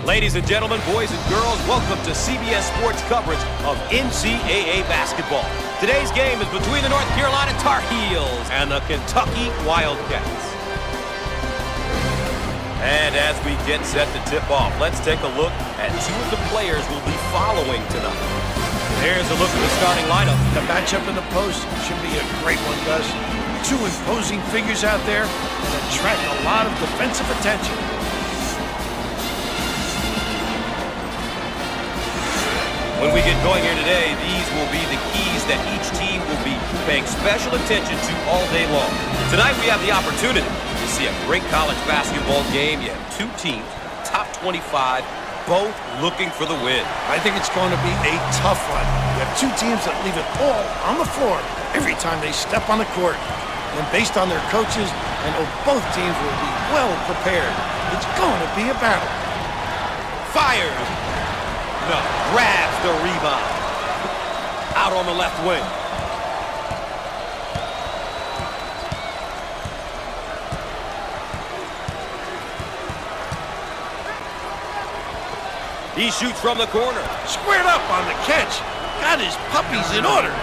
Ladies and gentlemen, boys and girls, welcome to CBS Sports coverage of NCAA basketball. Today's game is between the North Carolina Tar Heels and the Kentucky Wildcats. And as we get set to tip off, let's take a look at two of the players we'll be following tonight. There's a look at the starting lineup. The matchup in the post should be a great one, Gus. Two imposing figures out there that attract a lot of defensive attention. When we get going here today, these will be the keys that each team will be paying special attention to all day long. Tonight we have the opportunity to see a great college basketball game. You have two teams, top 25, both looking for the win. I think it's going to be a tough one. You have two teams that leave it all on the floor every time they step on the court. And based on their coaches, I know both teams will be well prepared. It's going to be a battle. Fires. No, grabs the rebound. Out on the left wing. He shoots from the corner. Squared up on the catch. Got his puppies in order.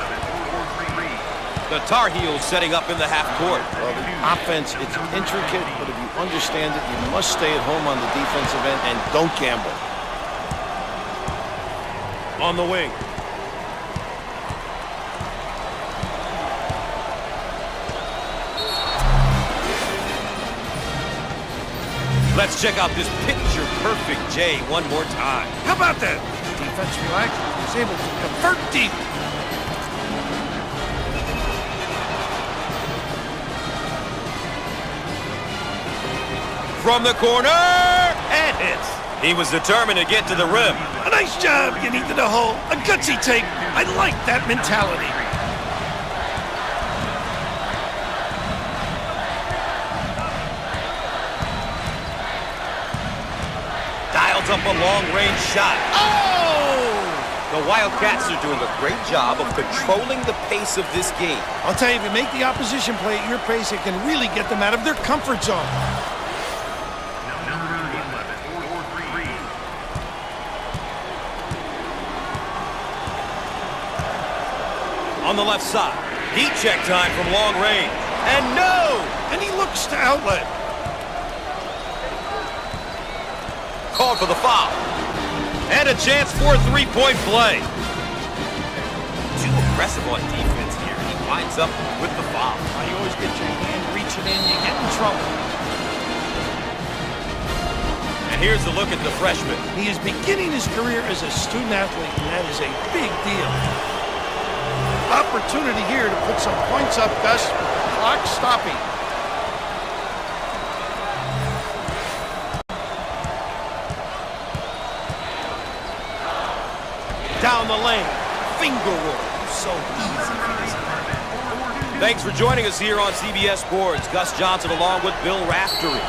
The Tar Heels setting up in the half court. Well, the offense, it's intricate, but if you understand it, you must stay at home on the defensive end and don't gamble. On the wing. Let's check out this picture-perfect J one more time. How about that? Defense relaxed. He's able to convert deep. From the corner, and hits. He was determined to get to the rim. A nice job getting to the hole. A gutsy take. I like that mentality. Dials up a long-range shot. Oh! The Wildcats are doing a great job of controlling the pace of this game. I'll tell you, if you make the opposition play at your pace, it can really get them out of their comfort zone. On the left side, heat check time from long range. And no! And he looks to outlet. Called for the foul. And a chance for a three-point play. Too aggressive on defense here. He winds up with the foul. You always get your hand reaching in, you get in trouble. And here's a look at the freshman. He is beginning his career as a student athlete, and that is a big deal. Opportunity here to put some points up, Gus. Clock stopping. Down the lane. Finger roll. So easy for this guy. Thanks for joining us here on CBS Sports. Gus Johnson along with Bill Raftery.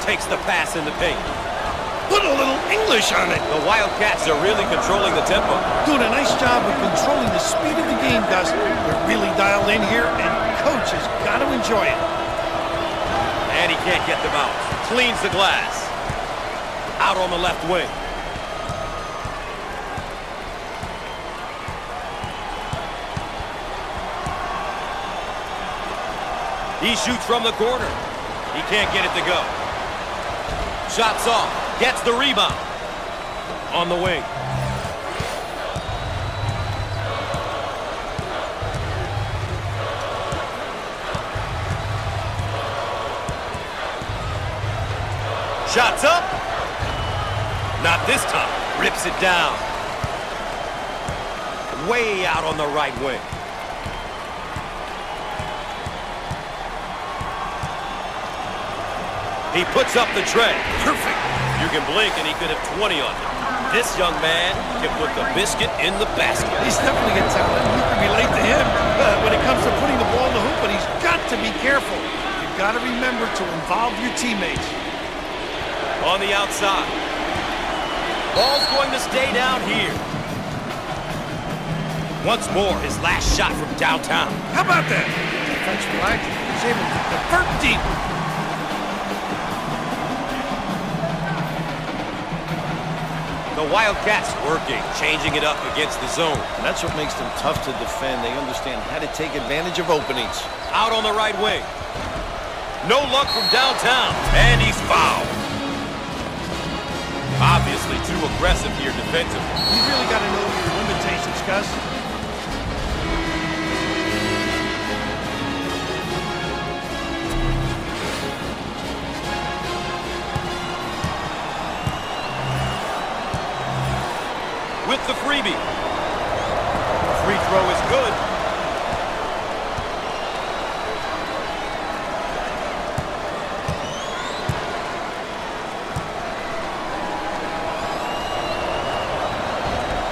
Takes the pass in the paint. Put a little English on it. The Wildcats are really controlling the tempo. Doing a nice job of controlling the speed of the game, Gus. They're really dialed in here, and coach has got to enjoy it. And he can't get them out. Cleans the glass. Out on the left wing. He shoots from the corner. He can't get it to go. Shots off. Gets the rebound. On the wing. Shots up. Not this time. Rips it down. Way out on the right wing. He puts up the tray. Perfect. You can blink and he could have 20 on you. This young man can put the biscuit in the basket. He's definitely a talent. You can relate to him when it comes to putting the ball in the hoop, but he's got to be careful. You've got to remember to involve your teammates. On the outside. Ball's going to stay down here. Once more, his last shot from downtown. How about that? Defense flag. He's able to convert deep. The Wildcats working, changing it up against the zone. And that's what makes them tough to defend. They understand how to take advantage of openings. Out on the right wing. No luck from downtown. And he's fouled. Obviously too aggressive here defensively. You really got to know your limitations, Gus. With the freebie. Free throw is good.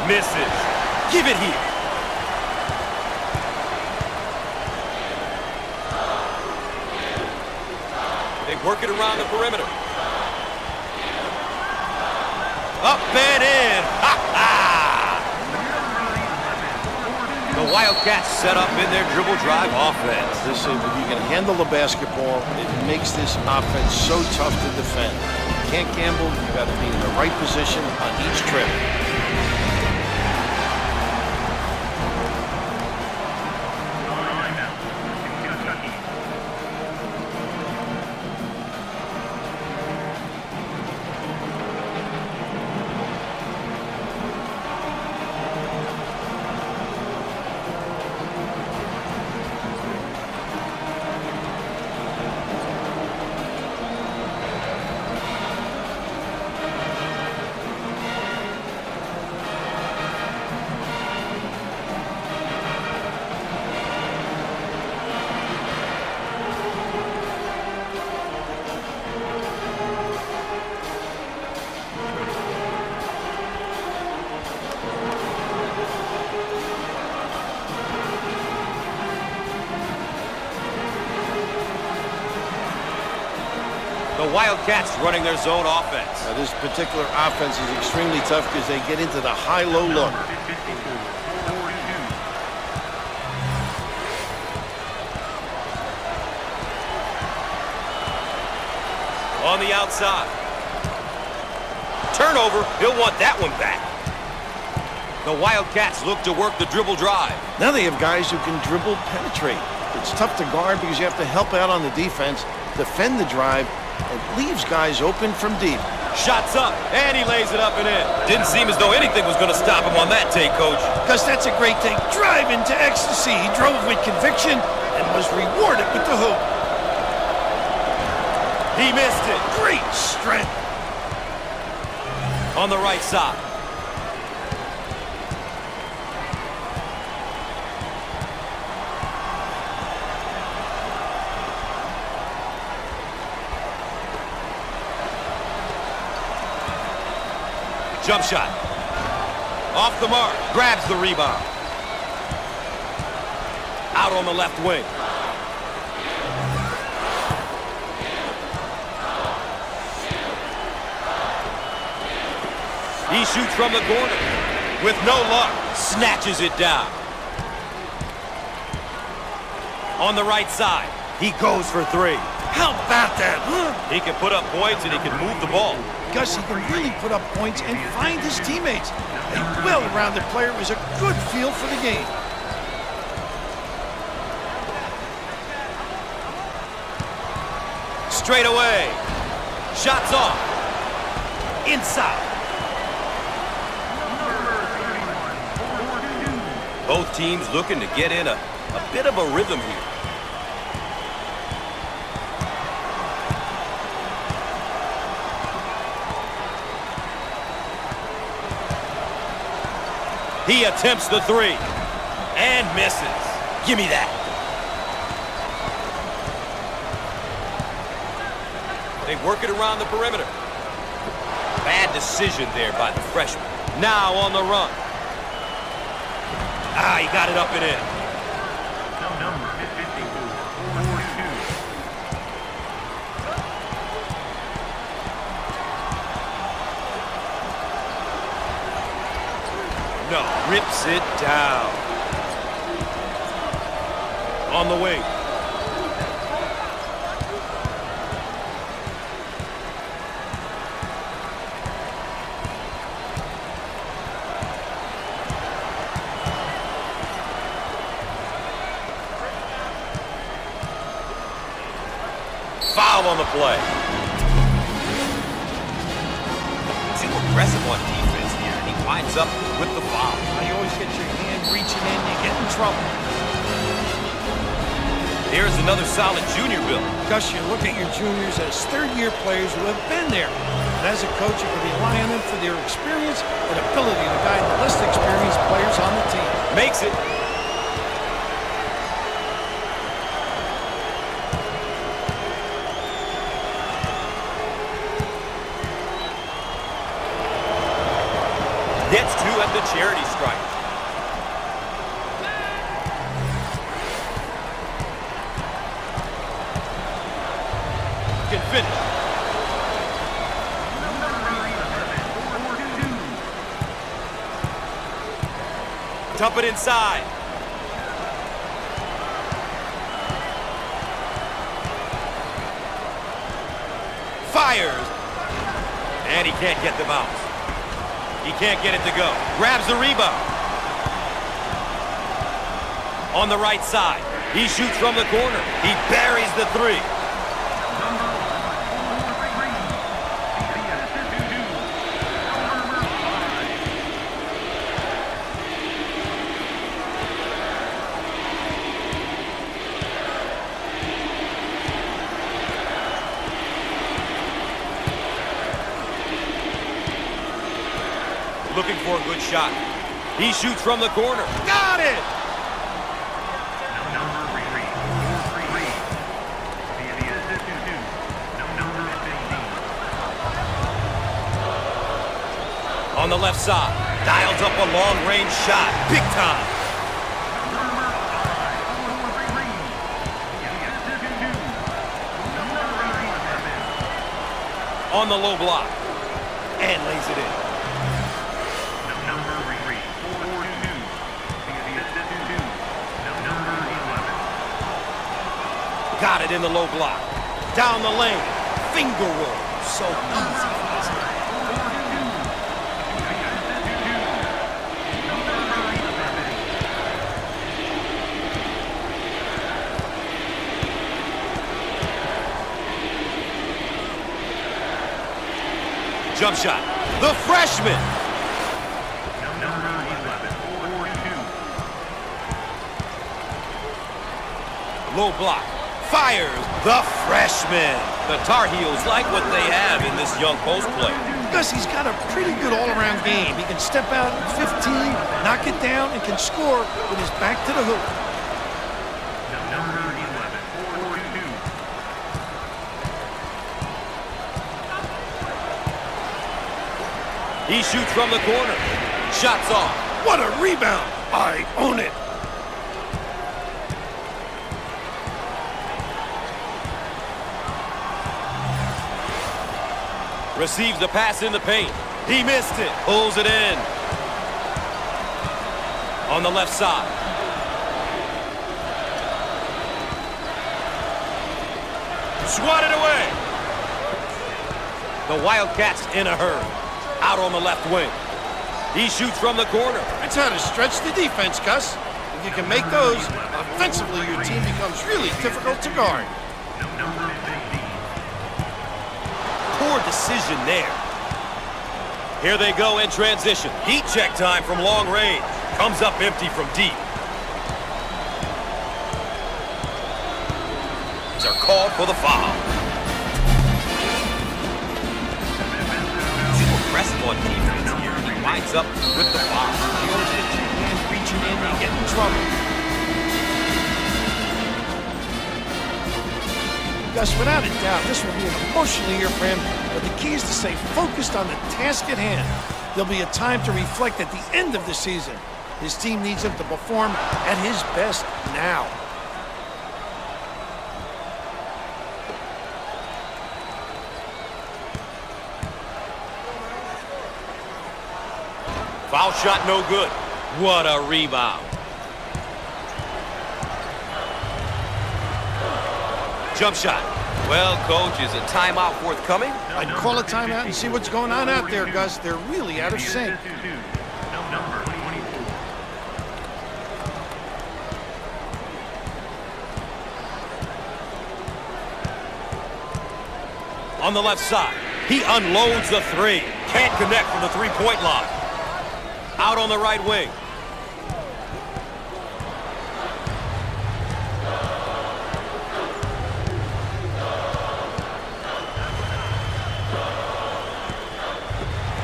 Misses. Give it here. They work it around the perimeter. Up and in. The Wildcats set up in their dribble drive offense. Listen, if you can handle the basketball, it makes this offense so tough to defend. You can't gamble. You got to be in the right position on each trip. The Wildcats running their zone offense. Now, this particular offense is extremely tough because they get into the high-low look. On the outside. Turnover. He'll want that one back. The Wildcats look to work the dribble drive. Now they have guys who can dribble penetrate. It's tough to guard because you have to help out on the defense, defend the drive, and leaves guys open from deep. Shots up, and he lays it up and in. Didn't seem as though anything was going to stop him on that take, Coach. Because that's a great take. Drive into ecstasy. He drove with conviction and was rewarded with the hoop. He missed it. Great strength. On the right side. Jump shot. Off the mark. Grabs the rebound. Out on the left wing. He shoots from the corner. With no luck. Snatches it down. On the right side. He goes for three. How about that, huh? He can put up points and he can move the ball. Gus, he can really put up points and find his teammates. A well-rounded player is a good feel for the game. Straight away. Shots off. Inside. Both teams looking to get in a bit of a rhythm here. He attempts the three and misses. Give me that. They work it around the perimeter. Bad decision there by the freshman. Now on the run. Ah, he got it up and in. Number 52, 42. No, rips it down. On the wing. Foul on the play. Too aggressive on defense here. He winds up with the foul. You always get your hand reaching in, you get in trouble. Here's another solid junior build. Gus, you look at your juniors as third-year players who have been there. And as a coach, you can rely on them for their experience and ability to guide the less experienced players on the team. Makes it. Gets two at the charity stripe. Can finish. Dump it inside. Fires. And he can't get the bounce. He can't get it to go. Grabs the rebound. On the right side. He shoots from the corner. He buries the three. Looking for a good shot. He shoots from the corner. Got it! On the left side. Dials up a long-range shot. Big time. On the low block. And lays it in. Got it in the low block. Down the lane. Finger roll. So easy for this guy. Jump shot. The freshman. Low block. Fires the freshman. The Tar Heels like what they have in this young post player. Gus, he's got a pretty good all-around game. He can step out at 15, knock it down, and can score with his back to the hoop. He shoots from the corner. Shots off. What a rebound. I own it. Receives the pass in the paint. He missed it. Pulls it in. On the left side. Swatted away. The Wildcats in a hurry. Out on the left wing. He shoots from the corner. That's how to stretch the defense, Gus. If you can make those, offensively your team becomes really difficult to guard. Number 15. Poor decision there. Here they go in transition. Heat check time from long range. Comes up empty from deep. These are called for the foul. Too aggressive on defense here. He winds up with the foul. You always get your hand reaching in and get in trouble. Gus, without a doubt, this will be an emotional year for him, but the key is to stay focused on the task at hand. There'll be a time to reflect at the end of the season. His team needs him to perform at his best now. Foul shot no good. What a rebound. Jump shot. Well, coach, is a timeout forthcoming? I'd call a timeout and see what's going on out there, Gus. They're really out of sync. Number 24. On the left side, he unloads the three. Can't connect from the three-point line. Out on the right wing.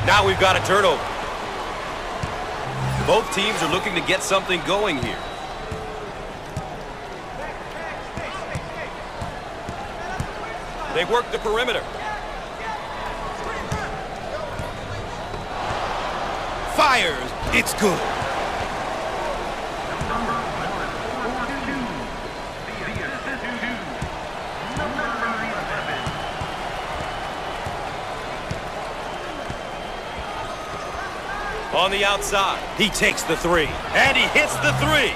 Now we've got a turnover. Both teams are looking to get something going here. They work the perimeter. Fires. It's good. On the outside, he takes the three, and he hits the three.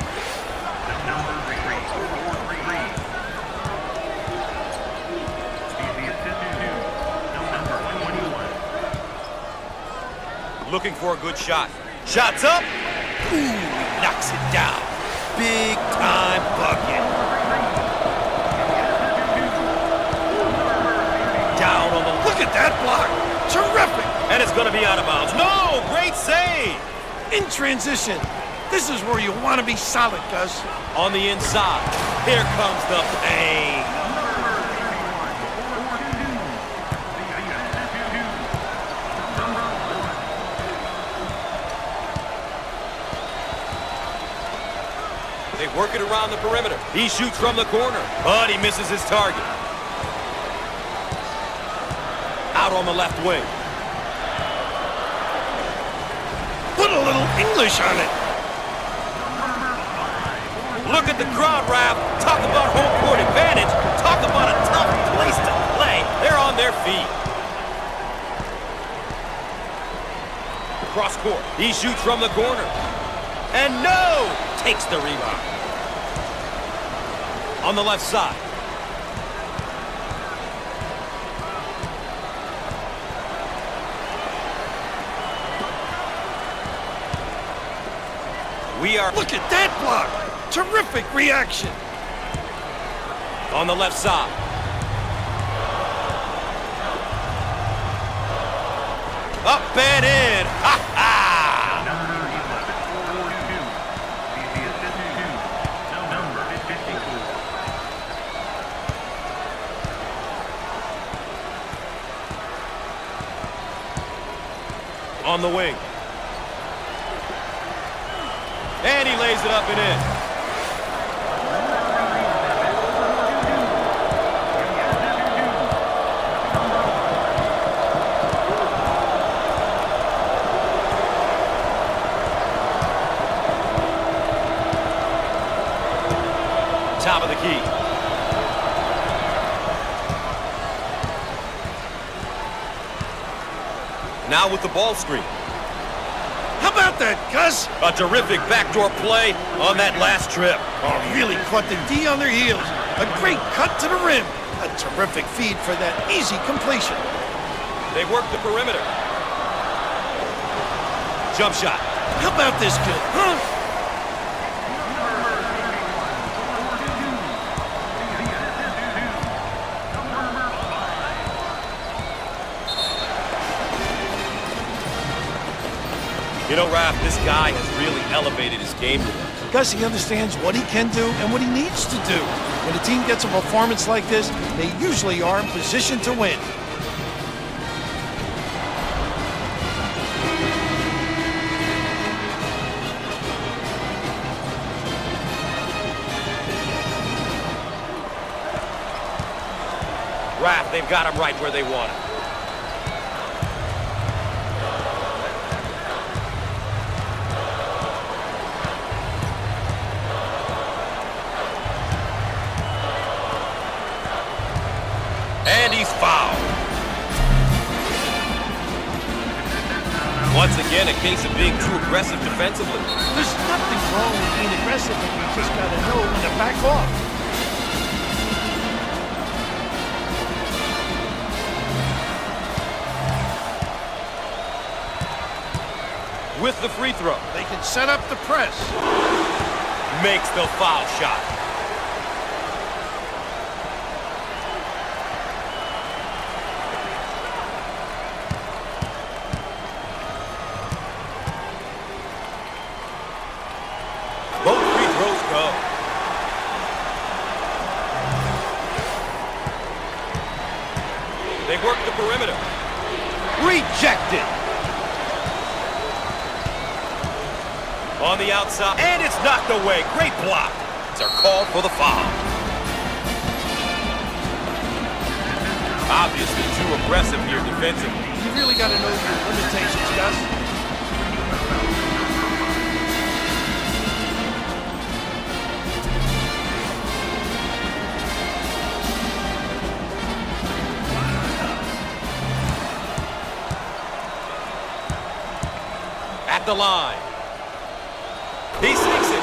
Looking for a good shot. Shots up. Ooh, knocks it down. Big time bucket. Down on the... Look at that block. Terrific. And it's going to be out of bounds. No, great save. In transition. This is where you want to be solid, Gus. On the inside. Here comes the pain. They work it around the perimeter. He shoots from the corner, but he misses his target. Out on the left wing. Put a little English on it. Look at the crowd, Raph. Talk about home court advantage. Talk about a tough place to play. They're on their feet. Cross court. He shoots from the corner. And no! Takes the rebound. On the left side. We are... Look at that block. Terrific reaction. On the left side. Up and in. Ha ha! On the wing. And he lays it up and in. Top of the key. Now with the ball screen. How about that, Gus? A terrific backdoor play on that last trip. Oh, really caught the D on their heels. A great cut to the rim. A terrific feed for that easy completion. They work the perimeter. Jump shot. How about this kid, huh? You know, Raph, this guy has really elevated his game today. Because he understands what he can do and what he needs to do. When a team gets a performance like this, they usually are in position to win. Raph, they've got him right where they want him. And he's fouled. Once again, a case of being too aggressive defensively. There's nothing wrong with being aggressive, but you just got to know when to back off. With the free throw. They can set up the press. Makes the foul shot. Both free throws go. They work the perimeter. Rejected. On the outside, and it's knocked away. Great block. They're called for the foul. Obviously too aggressive here defensively. You really got to know your limitations, Gus. At the line. He sneaks it.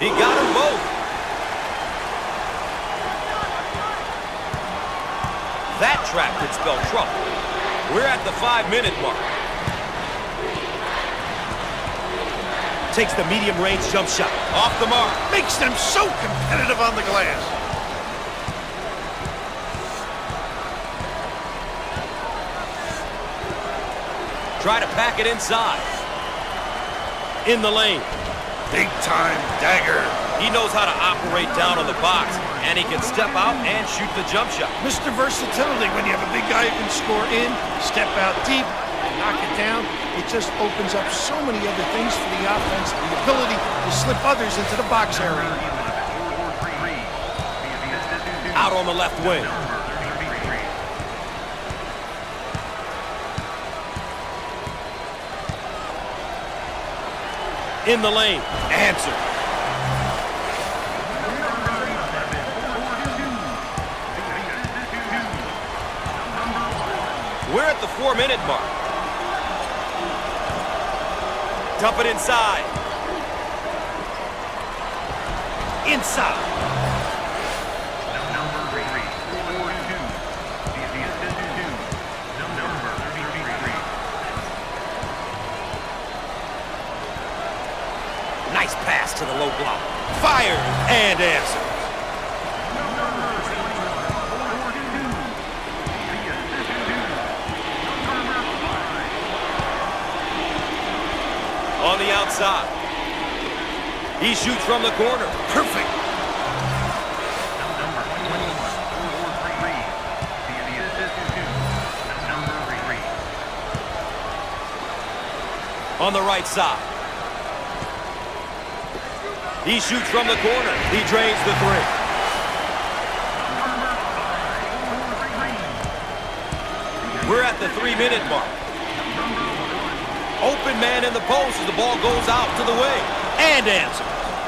He got them both. That trap could spell trouble. We're at the 5-minute mark. Takes the medium-range jump shot. Off the mark. Makes them so competitive on the glass. Try to pack it inside. In the lane. Big-time dagger. He knows how to operate down on the box, and he can step out and shoot the jump shot. Mr. Versatility, when you have a big guy who can score in, step out deep, and knock it down, it just opens up so many other things for the offense, the ability to slip others into the box area. Out on the left wing. In the lane. Answer. We're at the 4-minute mark. Dump it inside. Inside. Nice pass to the low block. Fires and answers. On the outside. He shoots from the corner. Perfect. On the right side. He shoots from the corner. He drains the three. We're at the 3-minute mark. Open man in the post as the ball goes out to the wing. And answer.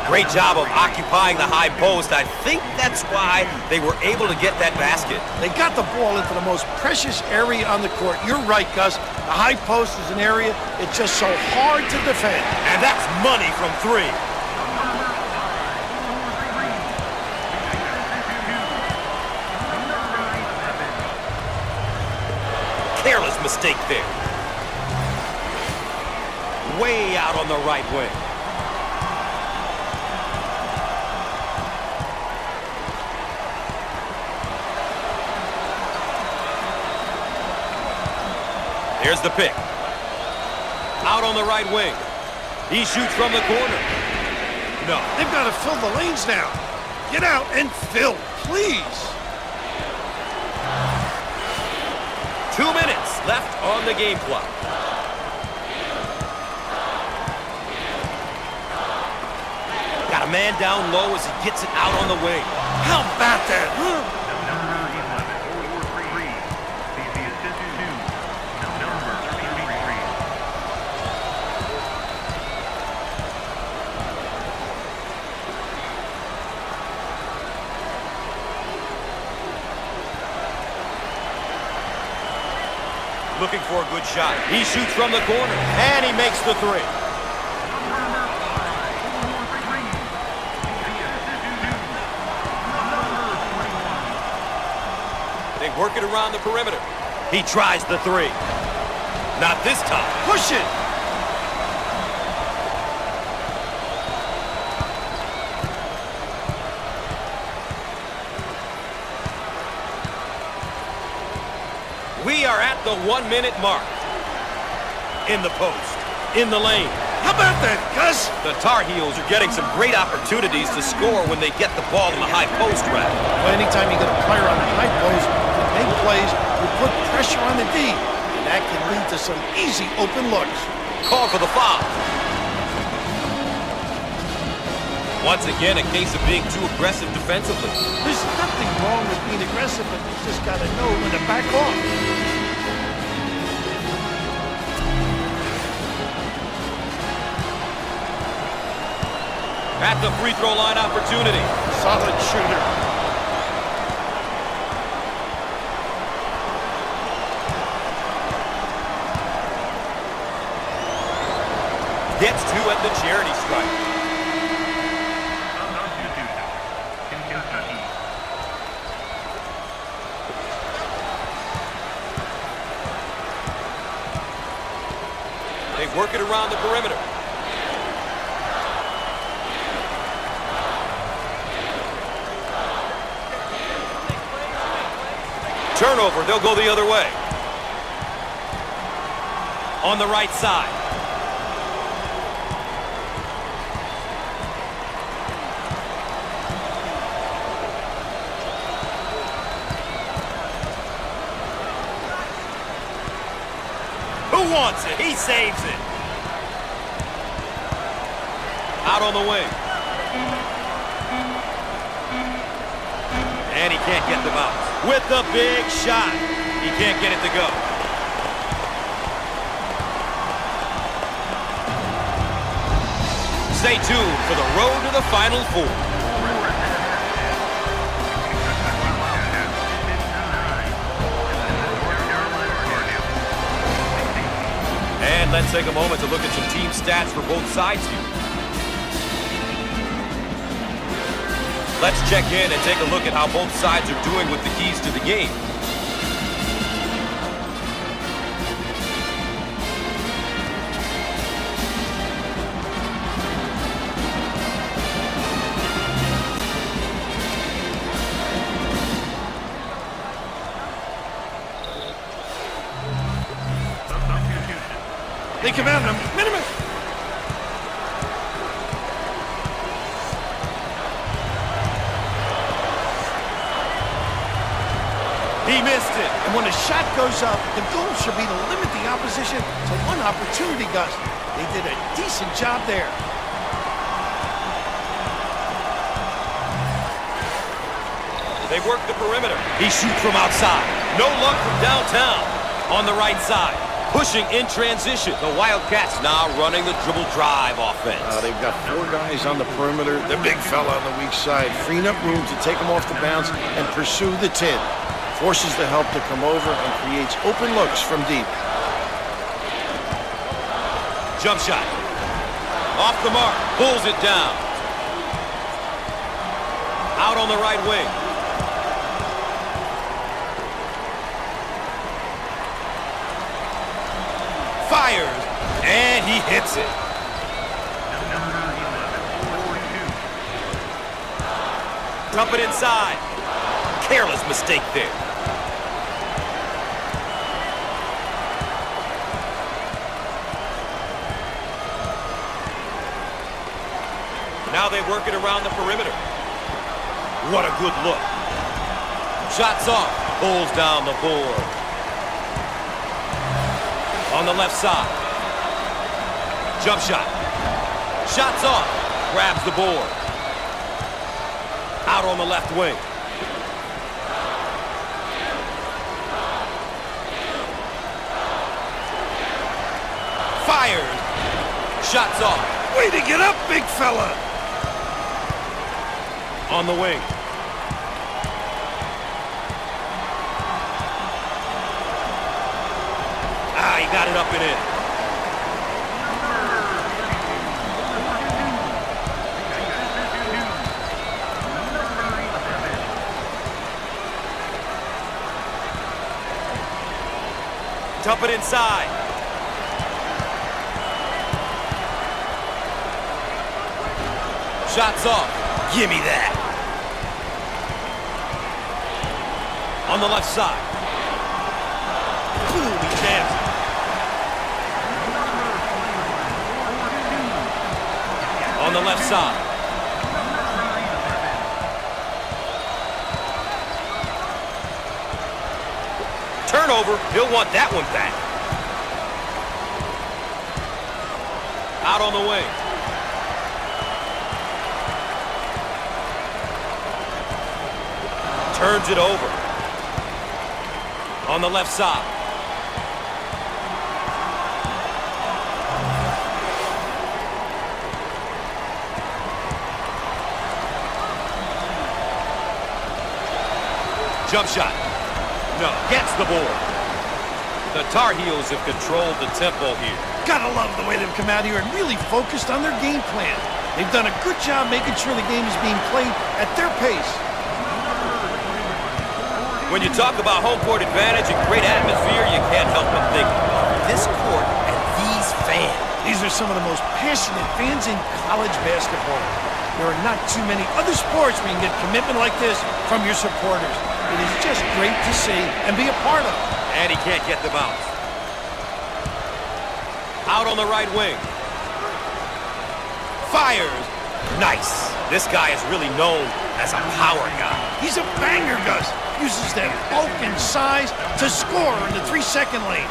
Great job of occupying the high post. I think that's why they were able to get that basket. They got the ball into the most precious area on the court. You're right, Gus. The high post is an area it's just so hard to defend. And that's money from three. Careless mistake there. Way out on the right wing. Here's the pick. Out on the right wing. He shoots from the corner. No. They've got to fill the lanes now. Get out and fill, please. 2 minutes left on the game clock. Got a man down low as he gets it out on the wing. How about that, huh? Looking for a good shot. He shoots from the corner, and he makes the three. They work it around the perimeter. He tries the three. Not this time. Push it. We are at the 1 minute mark. In the post, in the lane. How about that, Gus? The Tar Heels are getting some great opportunities to score when they get the ball in the high post rack. Well, anytime you get a player on the high post, you make plays, you put pressure on the D, and that can lead to some easy open looks. Call for the foul. Once again, a case of being too aggressive defensively. There's nothing wrong with being aggressive, but you just got to know when to back off. At the free throw line opportunity. Solid shooter. Gets two at the charity stripe. They work it around the perimeter. Turnover, they'll go the other way. On the right side. Who wants it? He saves it. Out on the wing. And he can't get the bounce. With the big shot. He can't get it to go. Stay tuned for the road to the Final Four. And let's take a moment to look at some team stats for both sides here. Let's check in and take a look at how both sides are doing with the keys to the game. They come out in a minute. He missed it. And when a shot goes up, the goal should be to limit the opposition to one opportunity, Gus. They did a decent job there. They work the perimeter. He shoots from outside. No luck from downtown. On the right side. Pushing in transition. The Wildcats now running the dribble drive offense. They've got 4 guys on the perimeter. The big fella on the weak side, freeing up room to take him off the bounce and pursue the 10. Forces the help to come over and creates open looks from deep. Jump shot. Off the mark. Pulls it down. Out on the right wing. Fires, and he hits it. Dump it inside. Careless mistake there. Now they work it around the perimeter. What a good look. Shots off. Pulls down the board. On the left side. Jump shot. Shots off. Grabs the board. Out on the left wing. Fires. Shots off. Way to get up, big fella. On the wing. He got it up and in. Dump it inside. Shots off. Give me that. On the left side. Boom, he jams it. On the left side. Turnover. He'll want that one back. Out on the wing. Turns it over. On the left side. Jump shot. No, gets the board. The Tar Heels have controlled the tempo here. Gotta love the way they've come out here and really focused on their game plan. They've done a good job making sure the game is being played at their pace. When you talk about home court advantage and great atmosphere, you can't help but think this court and these fans. These are some of the most passionate fans in college basketball. There are not too many other sports where you can get commitment like this from your supporters. It is just great to see and be a part of. And he can't get the bounce. Out on the right wing. Fires. Nice. This guy is really known as a power guy. He's a banger, Gus. Uses that bulk and size to score in the 3-second lane.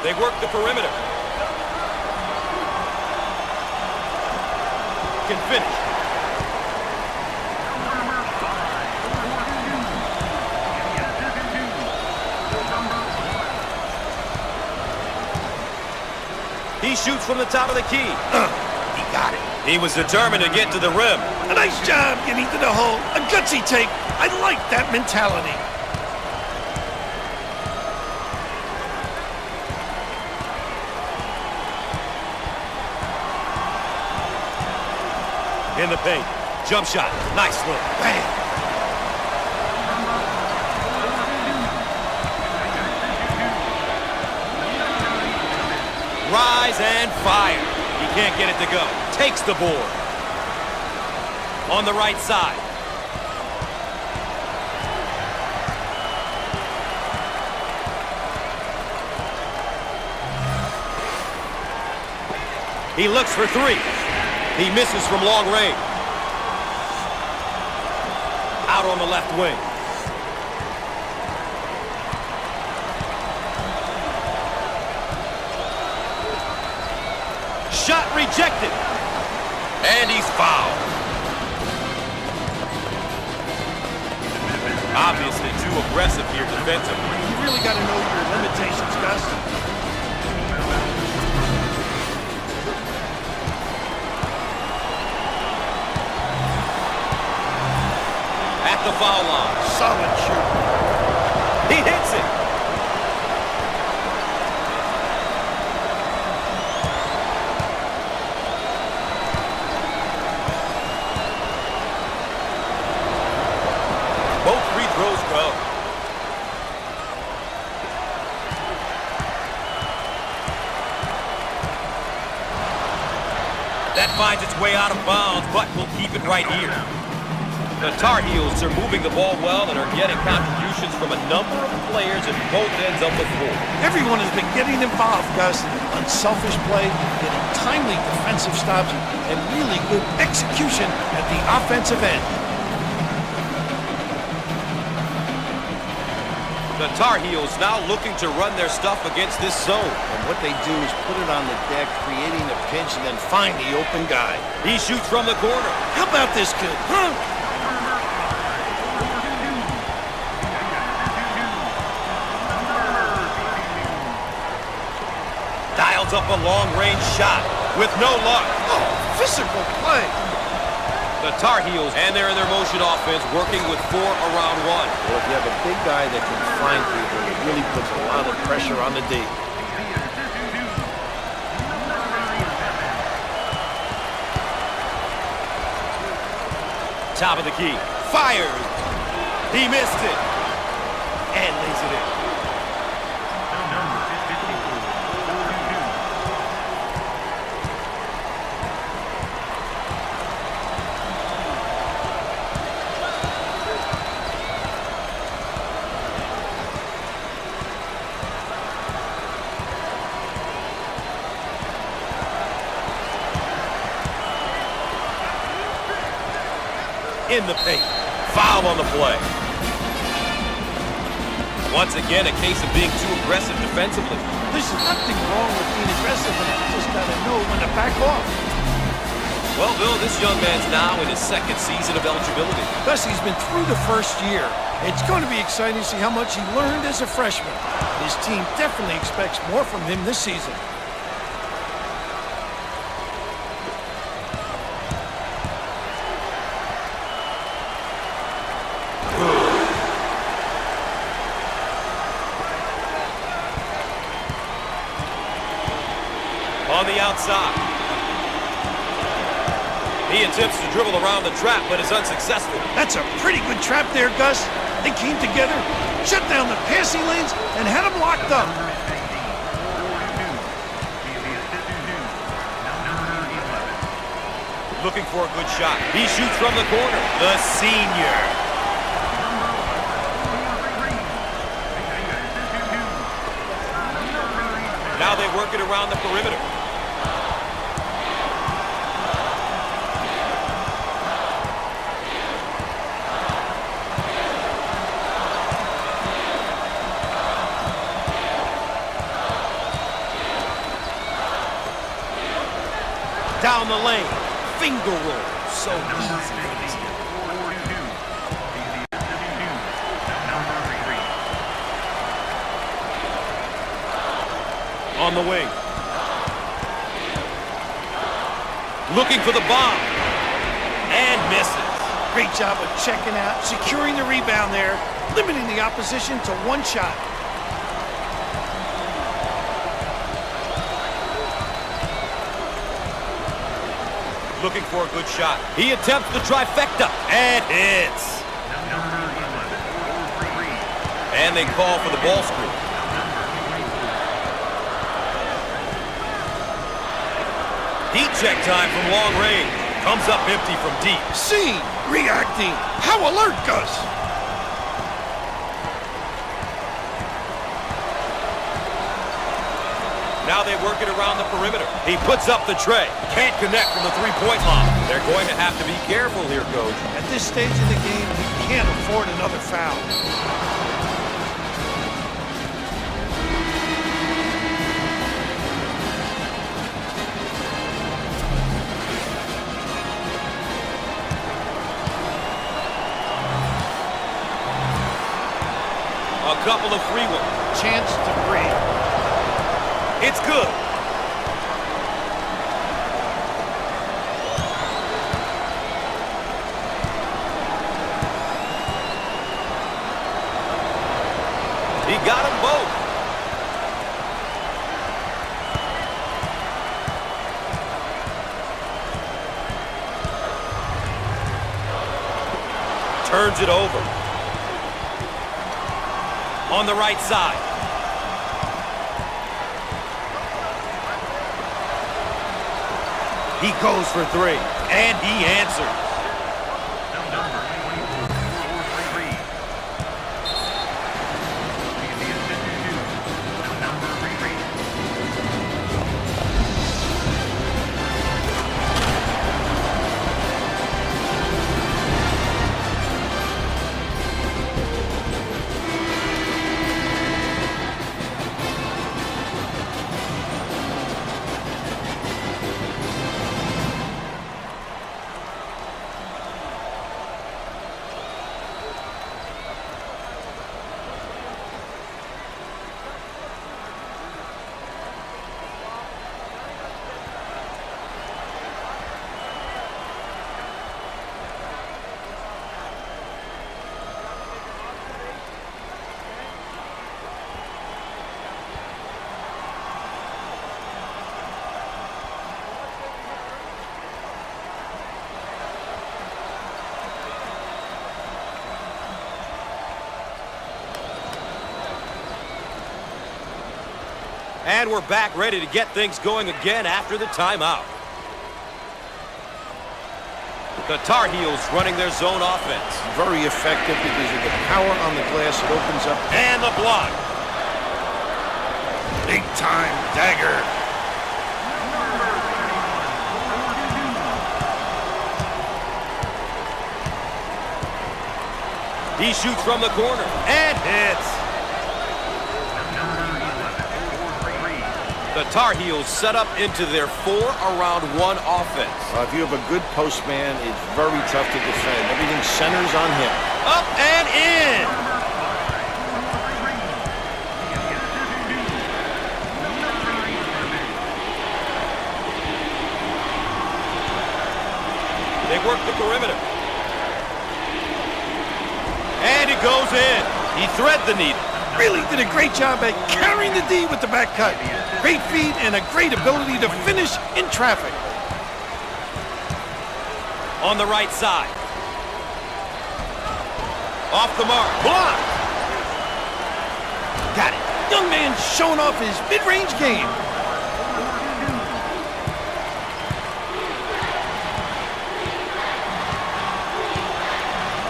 They work the perimeter. Can finish. He shoots from the top of the key. He got it. He was determined to get to the rim. A nice job getting to the hole. A gutsy take. I like that mentality. In the paint. Jump shot. Nice look. Bang. Rise and fire. He can't get it to go. Takes the board. On the right side. He looks for three. He misses from long range. Out on the left wing. Shot rejected. And he's fouled. Obviously too aggressive here defensively. He really got to know your limitations, Gus. At the foul line. Solid shoot. He hits it. Both free throws go. That finds its way out of bounds, but we'll keep it right here. The Tar Heels are moving the ball well and are getting contributions from a number of players at both ends of the floor. Everyone has been getting involved, Gus. Unselfish play, getting timely defensive stops, and really good execution at the offensive end. The Tar Heels now looking to run their stuff against this zone. And what they do is put it on the deck, creating a pinch, and then find the open guy. He shoots from the corner. How about this kid, huh? Dials up a long-range shot with no luck. Oh, physical play. The Tar Heels, and they're in their motion offense, working with 4 around 1. Well, if you have a big guy that can find people, it really puts a lot of pressure on the D. Top of the key. Fires. He missed it. And lays it in. In the paint. Foul on the play. Once again, a case of being too aggressive defensively. There's nothing wrong with being aggressive, and you just got to know when to back off. Well, Bill, this young man's now in his 2nd season of eligibility. Thus, he's been through the first year. It's going to be exciting to see how much he learned as a freshman. His team definitely expects more from him this season. On the outside. He attempts to dribble around the trap, but is unsuccessful. That's a pretty good trap there, Gus. They came together, shut down the passing lanes, and had him locked up. Looking for a good shot. He shoots from the corner. The senior. Now they work it around the perimeter. Down the lane. Finger roll. So easy. On the wing. Looking for the bomb. And misses. Great job of checking out, securing the rebound there, limiting the opposition to one shot. Looking for a good shot. He attempts the trifecta and hits. And they call for the ball screen. Heat check time from long range. Comes up empty from deep. Seen, reacting. How alert, Gus. Now they work it around the perimeter. He puts up the tray. Can't connect from the three-point line. They're going to have to be careful here, Coach. At this stage of the game, he can't afford another foul. A couple of free ones. Chance to breathe. It's good. He got them both. Turns it over. On the right side. He goes for three, and he answers. Number 24, 3. The assist to number 3. And we're back ready to get things going again after the timeout. The Tar Heels running their zone offense. Very effective because of the power on the glass. It opens up. And the block. Big time dagger. He shoots from the corner and hits. The Tar Heels set up into their 4-around-1 offense. If you have a good postman, it's very tough to defend. Everything centers on him. Up and in. They work the perimeter. And it goes in. He thread the needle. Really did a great job at carrying the D with the back cut. Great feed and a great ability to finish in traffic. On the right side. Off the mark. Block. Got it. Young man showing off his mid-range game.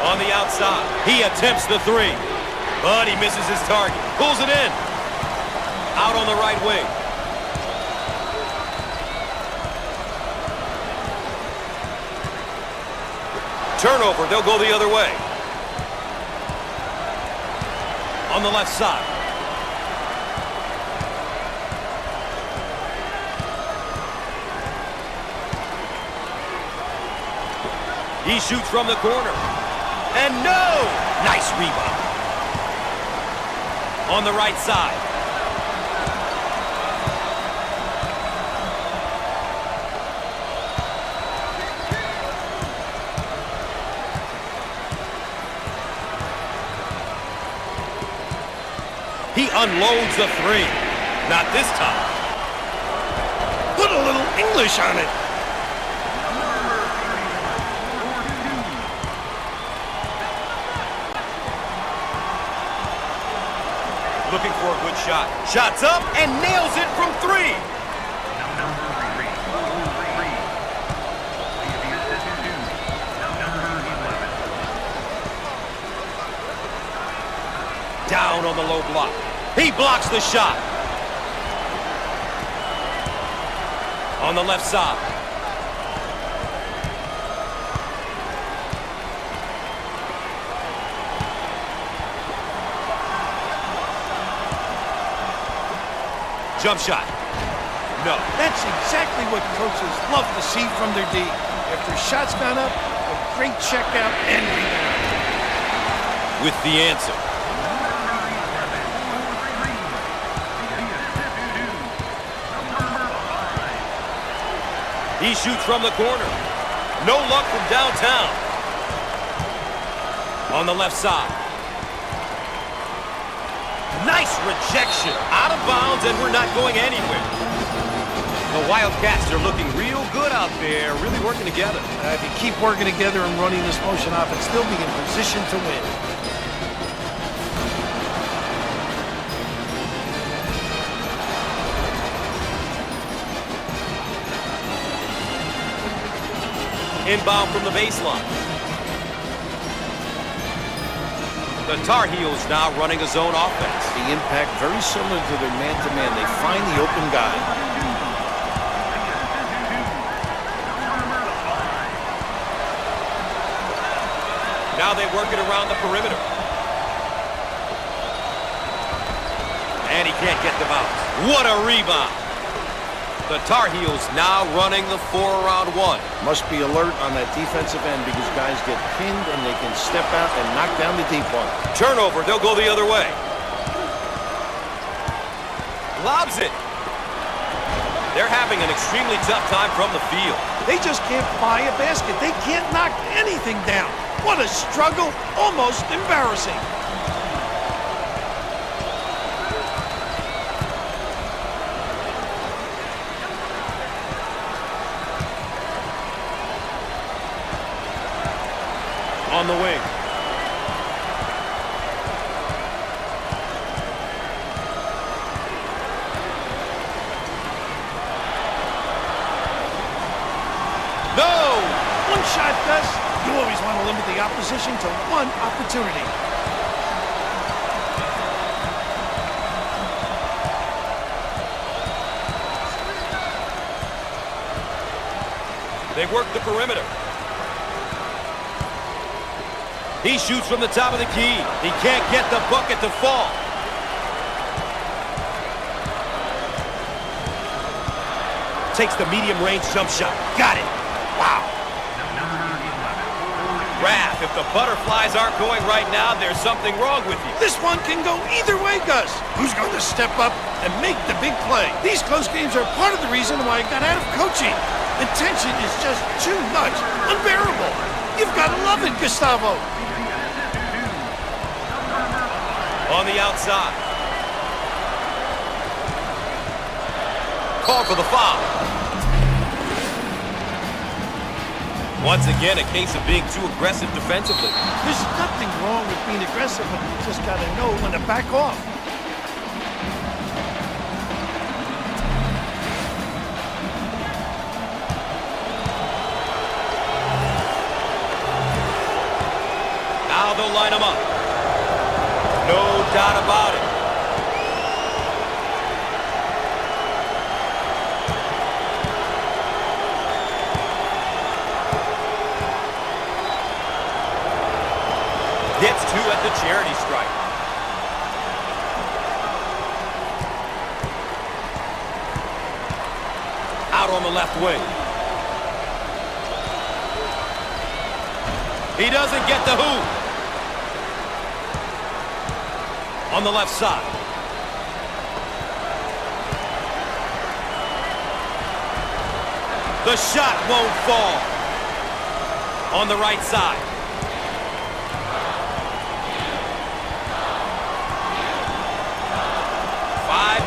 On the outside. He attempts the three. But he misses his target. Pulls it in. Out on the right wing. Turnover. They'll go the other way. On the left side. He shoots from the corner. And no! Nice rebound. On the right side. He unloads the three. Not this time. Put a little English on it. Looking for a good shot. Shots up and nails it from three. Down on the low block. He blocks the shot. On the left side. Jump shot. No. That's exactly what coaches love to see from their D. After shots gone up, a great checkout and rebound. With the answer. He shoots from the corner. No luck from downtown. On the left side. Nice rejection. Out of bounds, and we're not going anywhere. The Wildcats are looking real good out there, really working together. If you keep working together and running this motion offense, they'll be in position to win. Inbound from the baseline. The Tar Heels now running a zone offense. The impact very similar to their man-to-man. They find the open guy. Now they work it around the perimeter. And he can't get the bounce. What a rebound. The Tar Heels now running the 4-around 1. Must be alert on that defensive end because guys get pinned and they can step out and knock down the deep one. Turnover, they'll go the other way. Lobs it. They're having an extremely tough time from the field. They just can't buy a basket. They can't knock anything down. What a struggle. Almost embarrassing. On the wing. No! One shot, Gus. You always want to limit the opposition to one opportunity. They work the perimeter. He shoots from the top of the key. He can't get the bucket to fall. Takes the medium-range jump shot. Got it. Wow. Raph, if the butterflies aren't going right now, there's something wrong with you. This one can go either way, Gus. Who's going to step up and make the big play? These close games are part of the reason why I got out of coaching. The tension is just too much. Unbearable. You've got to love it, Gustavo. On the outside. Called for the foul. Once again, a case of being too aggressive defensively. There's nothing wrong with being aggressive, but you just got to know when to back off. Now they'll line them up. No doubt about it. Gets two at the charity stripe. Out on the left wing. He doesn't get the hoop. On the left side. The shot won't fall. On the right side.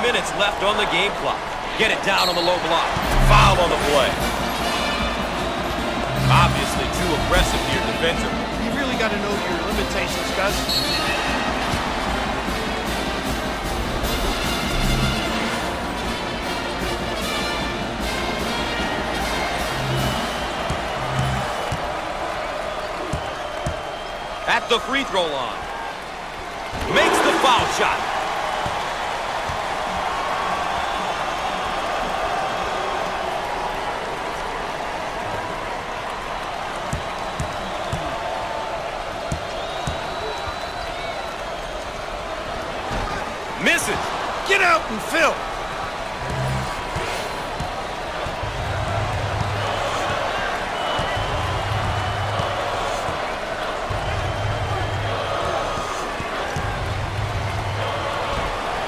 Minutes left on the game clock. Get it down on the low block. Foul on the play. Obviously too aggressive here defensively. You really got to know your limitations, Gus. At the free throw line. Makes the foul shot. Misses. Get out and fill.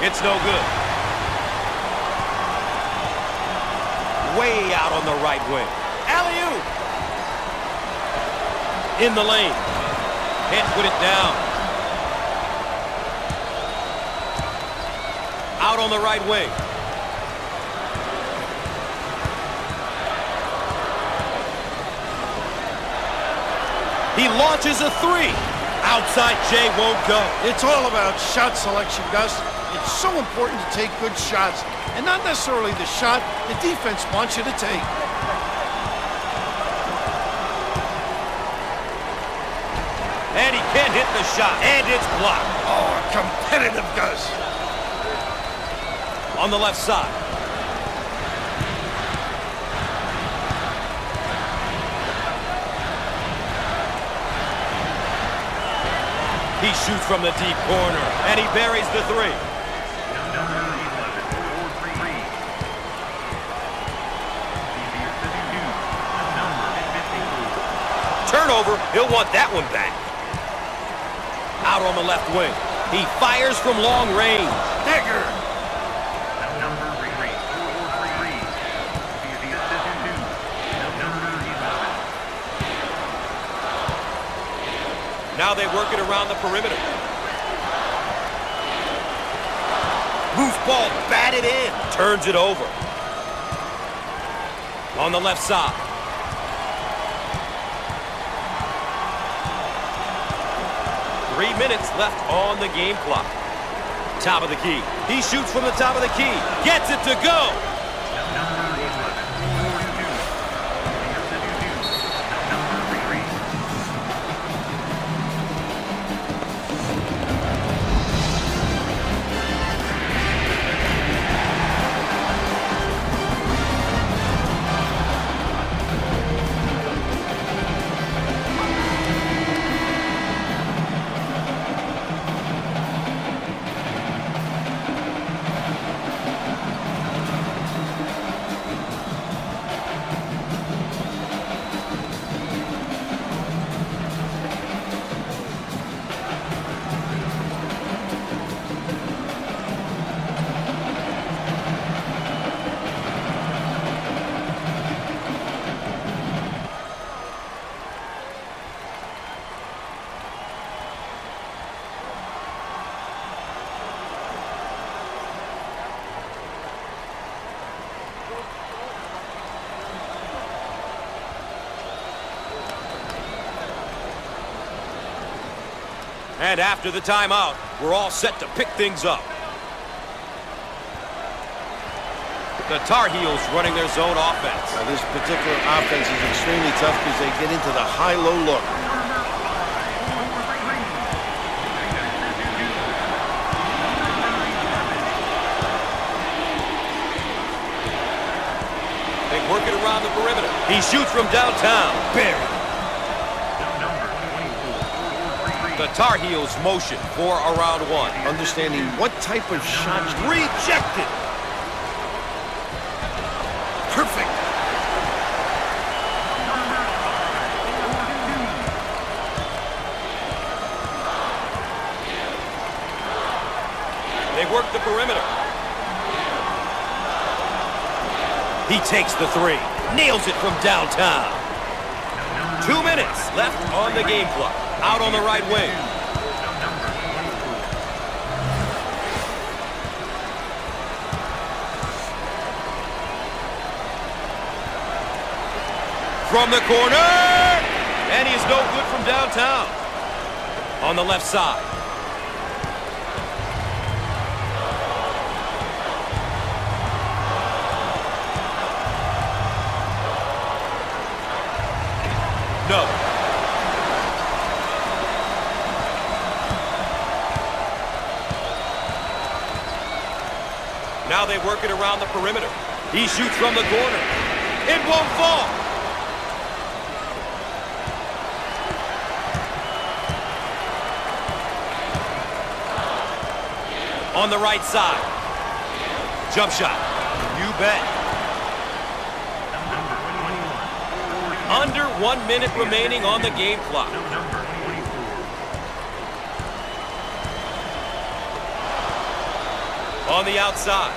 It's no good. Way out on the right wing. alley-oop. In the lane. Can't put it down. Out on the right wing. He launches a three. Outside J won't go. It's all about shot selection, Gus. It's so important to take good shots, and not necessarily the shot the defense wants you to take. And he can't hit the shot. And it's blocked. Oh, competitive Gus. On the left side. He shoots from the deep corner, and he buries the three. Number 11, 4-3-3. Number 54. Turnover, he'll want that one back. Out on the left wing. He fires from long range. Dagger. Number 4-3-3. The assistant two. Number 11. Now they work it around the perimeter. Loose ball batted in. Turns it over. On the left side. Three minutes left on the game clock. Top of the key. He shoots from the top of the key. Gets it to go. Number 11, 4-2. The assistant two. Number 3. And after the timeout, we're all set to pick things up. The Tar Heels running their zone offense. Now, this particular offense is extremely tough because they get into the high-low look. They work it around the perimeter. He shoots from downtown. Buried. The Tar Heels motion for a round one. Understanding what type of shots. Rejected. Perfect. They work the perimeter. He takes the three. Nails it from downtown. 2 minutes left on the game clock. Out on the right wing. From the corner! And he is no good from downtown. On the left side. No. Now they work it around the perimeter. He shoots from the corner. It won't fall. On the right side. Jump shot. You bet. Under 1 minute remaining on the game clock. On the outside.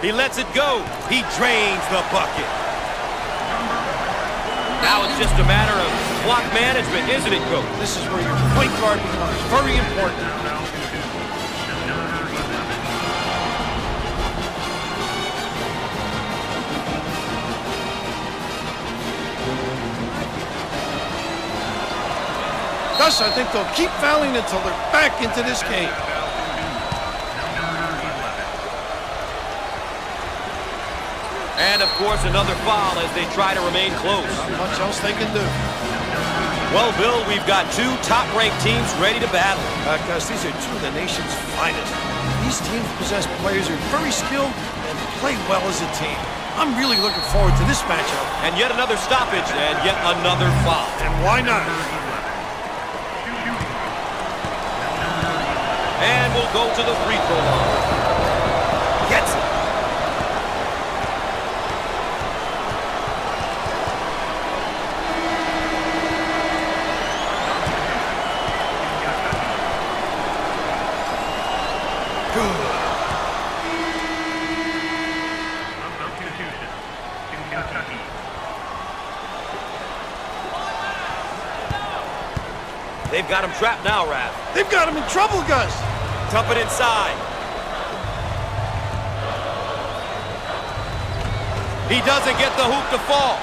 He lets it go. He drains the bucket. Now it's just a matter of clock management, isn't it, Coach? This is where your point guard becomes very important. Gus, I think they'll keep fouling until they're back into this game. And, of course, another foul as they try to remain close. Not much else they can do. Well, Bill, we've got two top-ranked teams ready to battle. Gus, these are two of the nation's finest. These teams possess players who are very skilled and play well as a team. I'm really looking forward to this matchup. And yet another stoppage and yet another foul. And why not? And we'll go to the free throw line. Gets it. They've got him trapped now, Raph. They've got him in trouble, Gus. Dump it inside. He doesn't get the hoop to fall.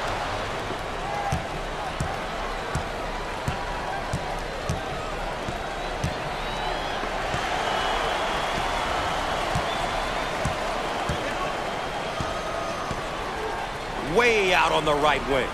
Way out on the right wing.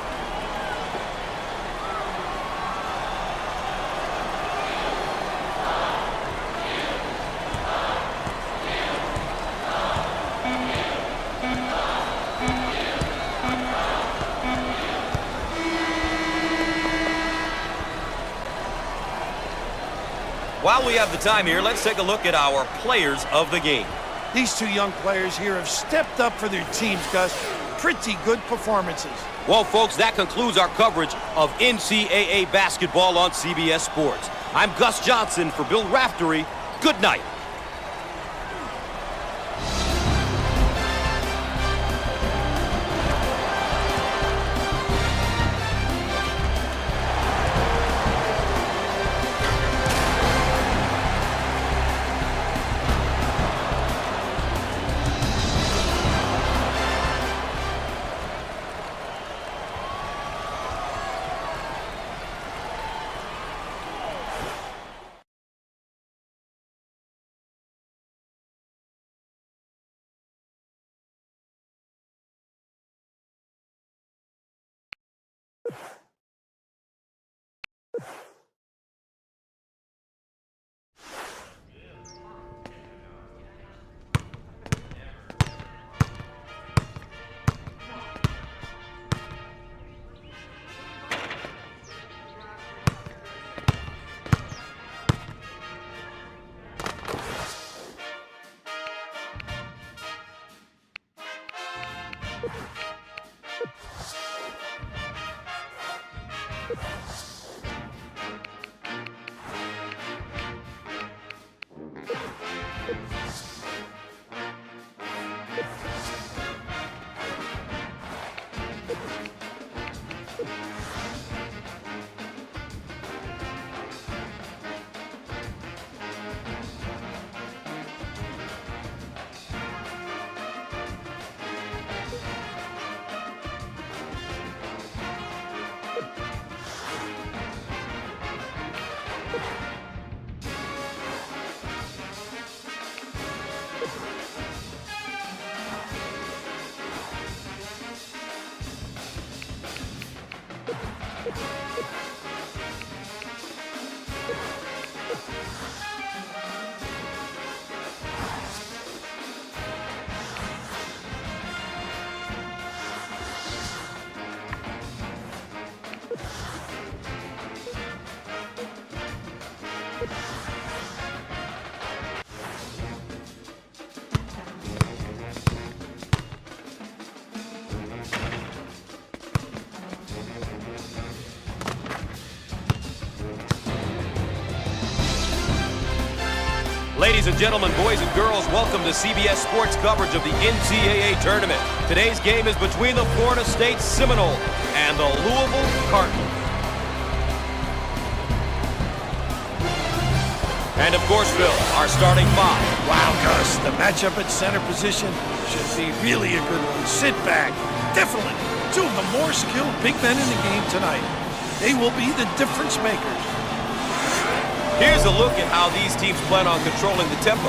While we have the time here, let's take a look at our players of the game. These two young players here have stepped up for their teams, Gus. Pretty good performances. Well, folks, that concludes our coverage of NCAA basketball on CBS Sports. I'm Gus Johnson for Bill Raftery. Good night. Ladies and gentlemen, boys and girls, welcome to CBS Sports coverage of the NCAA tournament. Today's game is between the Florida State Seminoles and the Louisville Cardinals. And of course, Phil, our starting five. Wow, Gus, the matchup at center position should be really a good one. Sit back. Definitely two of the more skilled big men in the game tonight. They will be the difference makers. Here's a look at how these teams plan on controlling the tempo.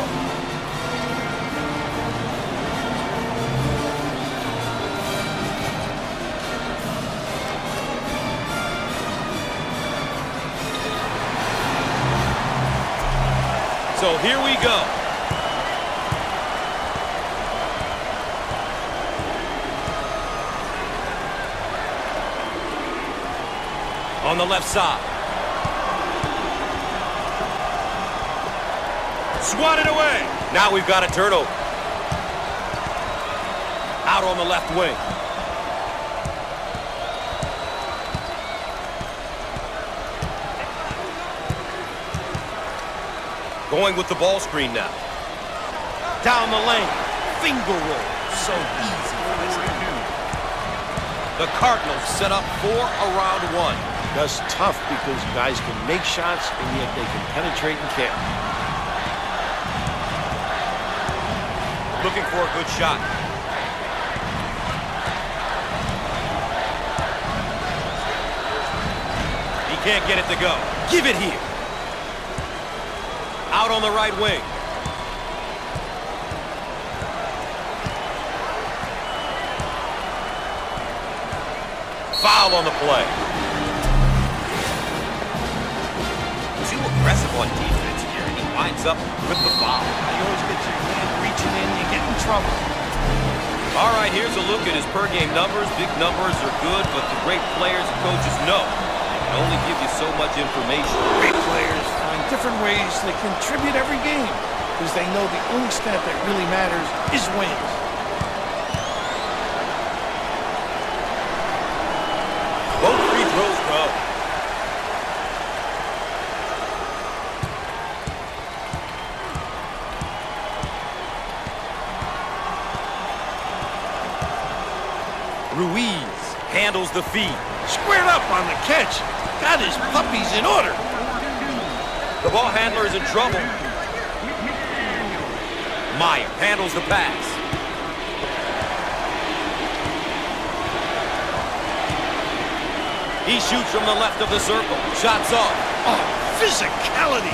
So here we go. On the left side. Swatted away. Now we've got a turnover. Out on the left wing. Going with the ball screen now. Down the lane. Finger roll. So easy for this team. The Cardinals set up for a round one. Gus, tough because guys can make shots and yet they can penetrate and kick. Looking for a good shot. He can't get it to go. Give it here. Out on the right wing. Foul on the play. Too aggressive on defense here, and he winds up with the foul. You always get your hand reaching in, you get in trouble. All right, here's a look at his per-game numbers. Big numbers are good, but the great players and coaches know they can only give you so much information. Great players find different ways to contribute every game because they know the only stat that really matters is wins. Both free throws go. Ruiz handles the feed. Squared up on the catch. Got his puppies in order. The ball handler is in trouble. Meyer handles the pass. He shoots from the left of the circle. Shots off. Oh, physicality.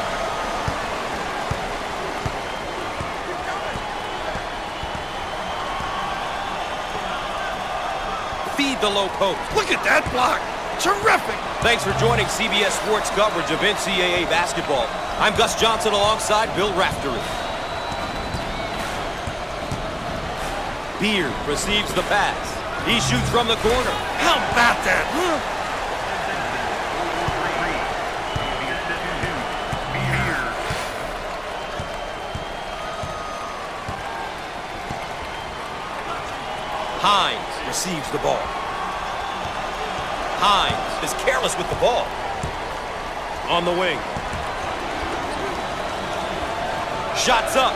Feed the low post. Look at that block. Terrific. Thanks for joining CBS Sports coverage of NCAA basketball. I'm Gus Johnson alongside Bill Raftery. Beard receives the pass. He shoots from the corner. How about that, huh? Hines receives the ball. Hines is careless with the ball. On the wing. Shots up.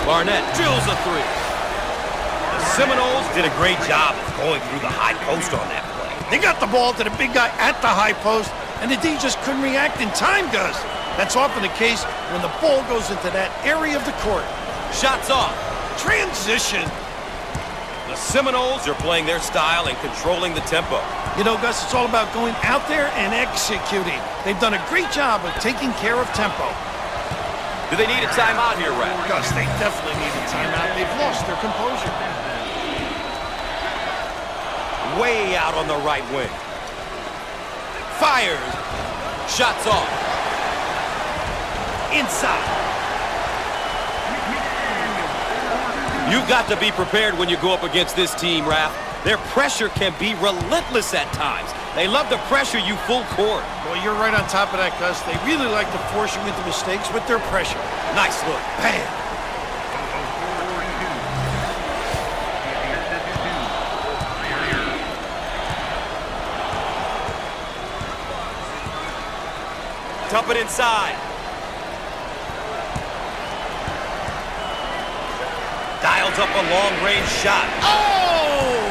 Barnett drills a three. The Seminoles did a great job of going through the high post on that play. They got the ball to the big guy at the high post, and the D just couldn't react in time, Gus. That's often the case when the ball goes into that area of the court. Shots off. Transition. The Seminoles are playing their style and controlling the tempo. You know, Gus, it's all about going out there and executing. They've done a great job of taking care of tempo. Do they need a timeout here, Rap? Gus, they definitely need a timeout. They've lost their composure. Way out on the right wing. Fires. Shots off. Inside. You've got to be prepared when you go up against this team, Raph. Their pressure can be relentless at times. They love to pressure you full court. Well, you're right on top of that, Gus. They really like to force you into mistakes with their pressure. Nice look. Bam! Dump it inside. Dials up a long-range shot. Oh!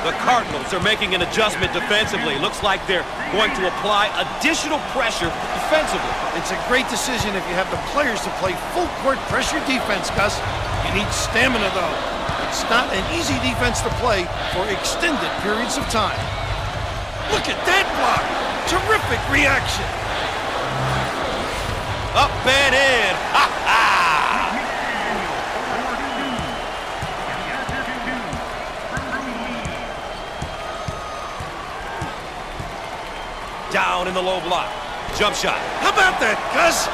The Cardinals are making an adjustment defensively. Looks like they're going to apply additional pressure defensively. It's a great decision if you have the players to play full-court pressure defense, Gus. You need stamina, though. It's not an easy defense to play for extended periods of time. Look at that block! Terrific reaction! Up and in! Ha ha! Down in the low block. Jump shot. How about that, Gus?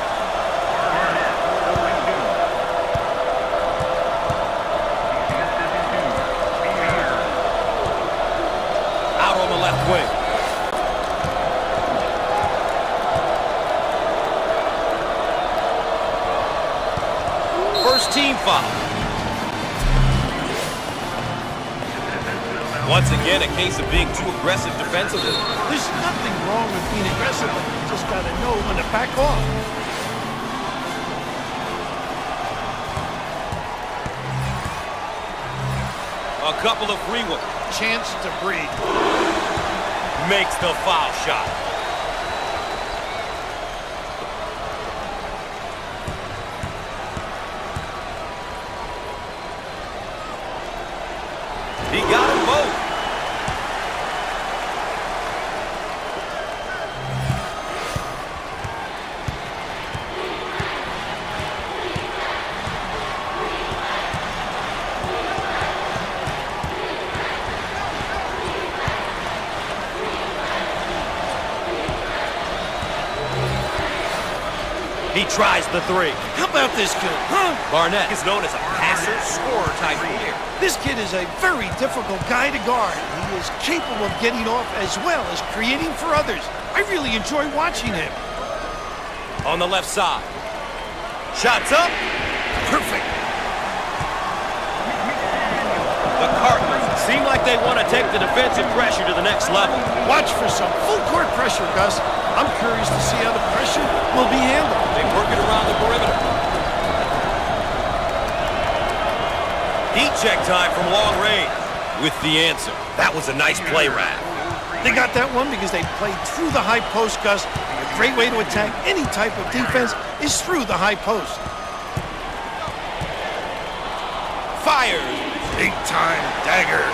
Out on the left wing. First team foul. Once again, a case of being too aggressive defensively. There's nothing wrong with being aggressive, but you just gotta know when to back off. A couple of free ones. Chance to breathe. Makes the foul shot. He got them both. He tries the three. How about this kid, huh? Barnett is known as a passer, scorer type player. This kid is a very difficult guy to guard. He is capable of getting off as well as creating for others. I really enjoy watching him. On the left side. Shots up. Perfect. The Cardinals seem like they want to take the defensive pressure to the next level. Watch for some full court pressure, Gus. I'm curious to see how the pressure will be handled. They work it around the perimeter. Heat check time from long range with the answer. That was a nice play, Raph. They got that one because they played through the high post, Gus. A great way to attack any type of defense is through the high post. Fires. Big time dagger.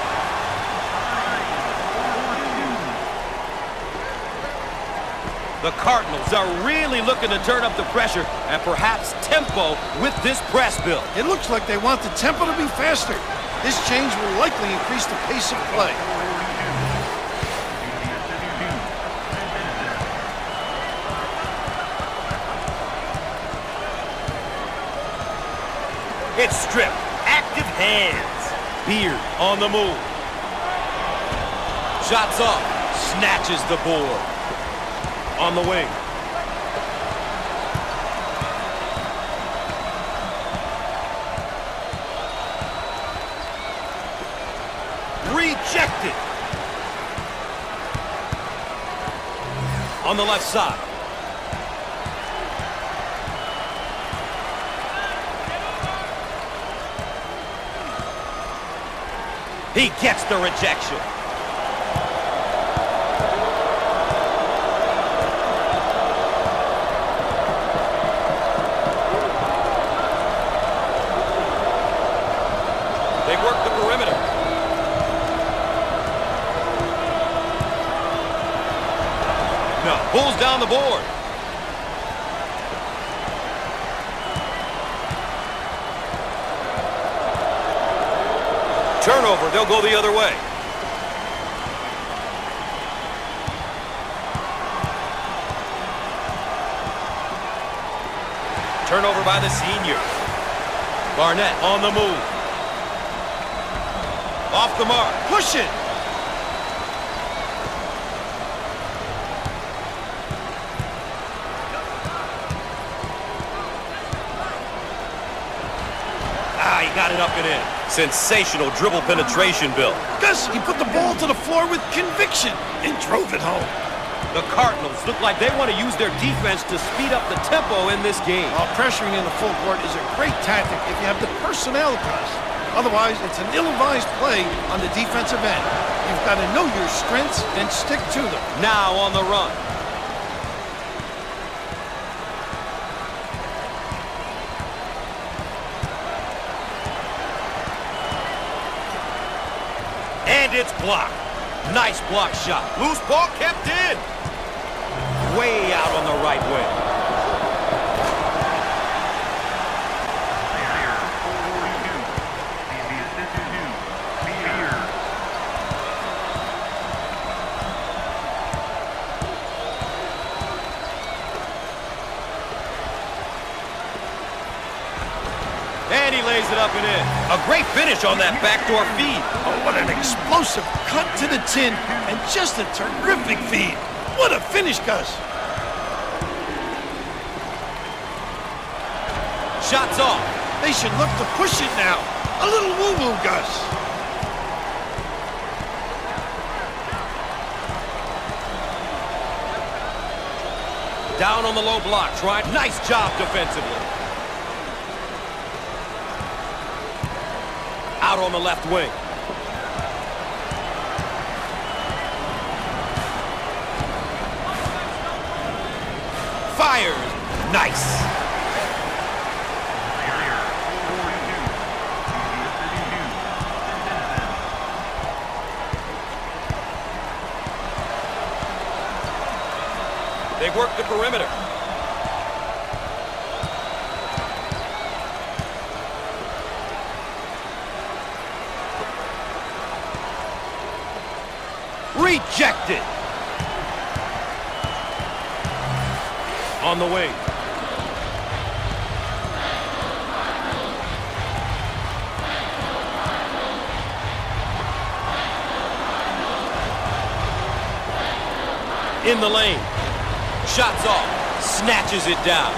The Cardinals are really looking to turn up the pressure and perhaps tempo with this press build. It looks like they want the tempo to be faster. This change will likely increase the pace of play. It's stripped. Active hands. Beard on the move. Shots up. Snatches the board. On the wing. Rejected. On the left side. He gets the rejection. They work the perimeter. No, pulls down the board. Turnover, they'll go the other way. Turnover by the senior. Barnett on the move. Off the mark. Push it. Ah, he got it up and in. Sensational dribble penetration, Bill. Gus, he put the ball to the floor with conviction and drove it home. The Cardinals look like they want to use their defense to speed up the tempo in this game. While pressuring in the full court is a great tactic if you have the personnel, Gus. Otherwise, it's an ill-advised play on the defensive end. You've got to know your strengths and stick to them. Now on the run. And it's blocked. Nice block shot. Loose ball kept in. Way out on the right wing. Here, 42. The assistant to here. And he lays it up and in. A great finish on that backdoor feed. Oh, what an explosive cut to the tin and just a terrific feed. What a finish, Gus. Shots off. They should look to push it now. A little woo-woo, Gus. Down on the low block. Nice job defensively. Out on the left wing. Fires. Nice. Here, 42. The assistant to They work the perimeter. Rejected. On the wing. In the lane. Shots off. Snatches it down.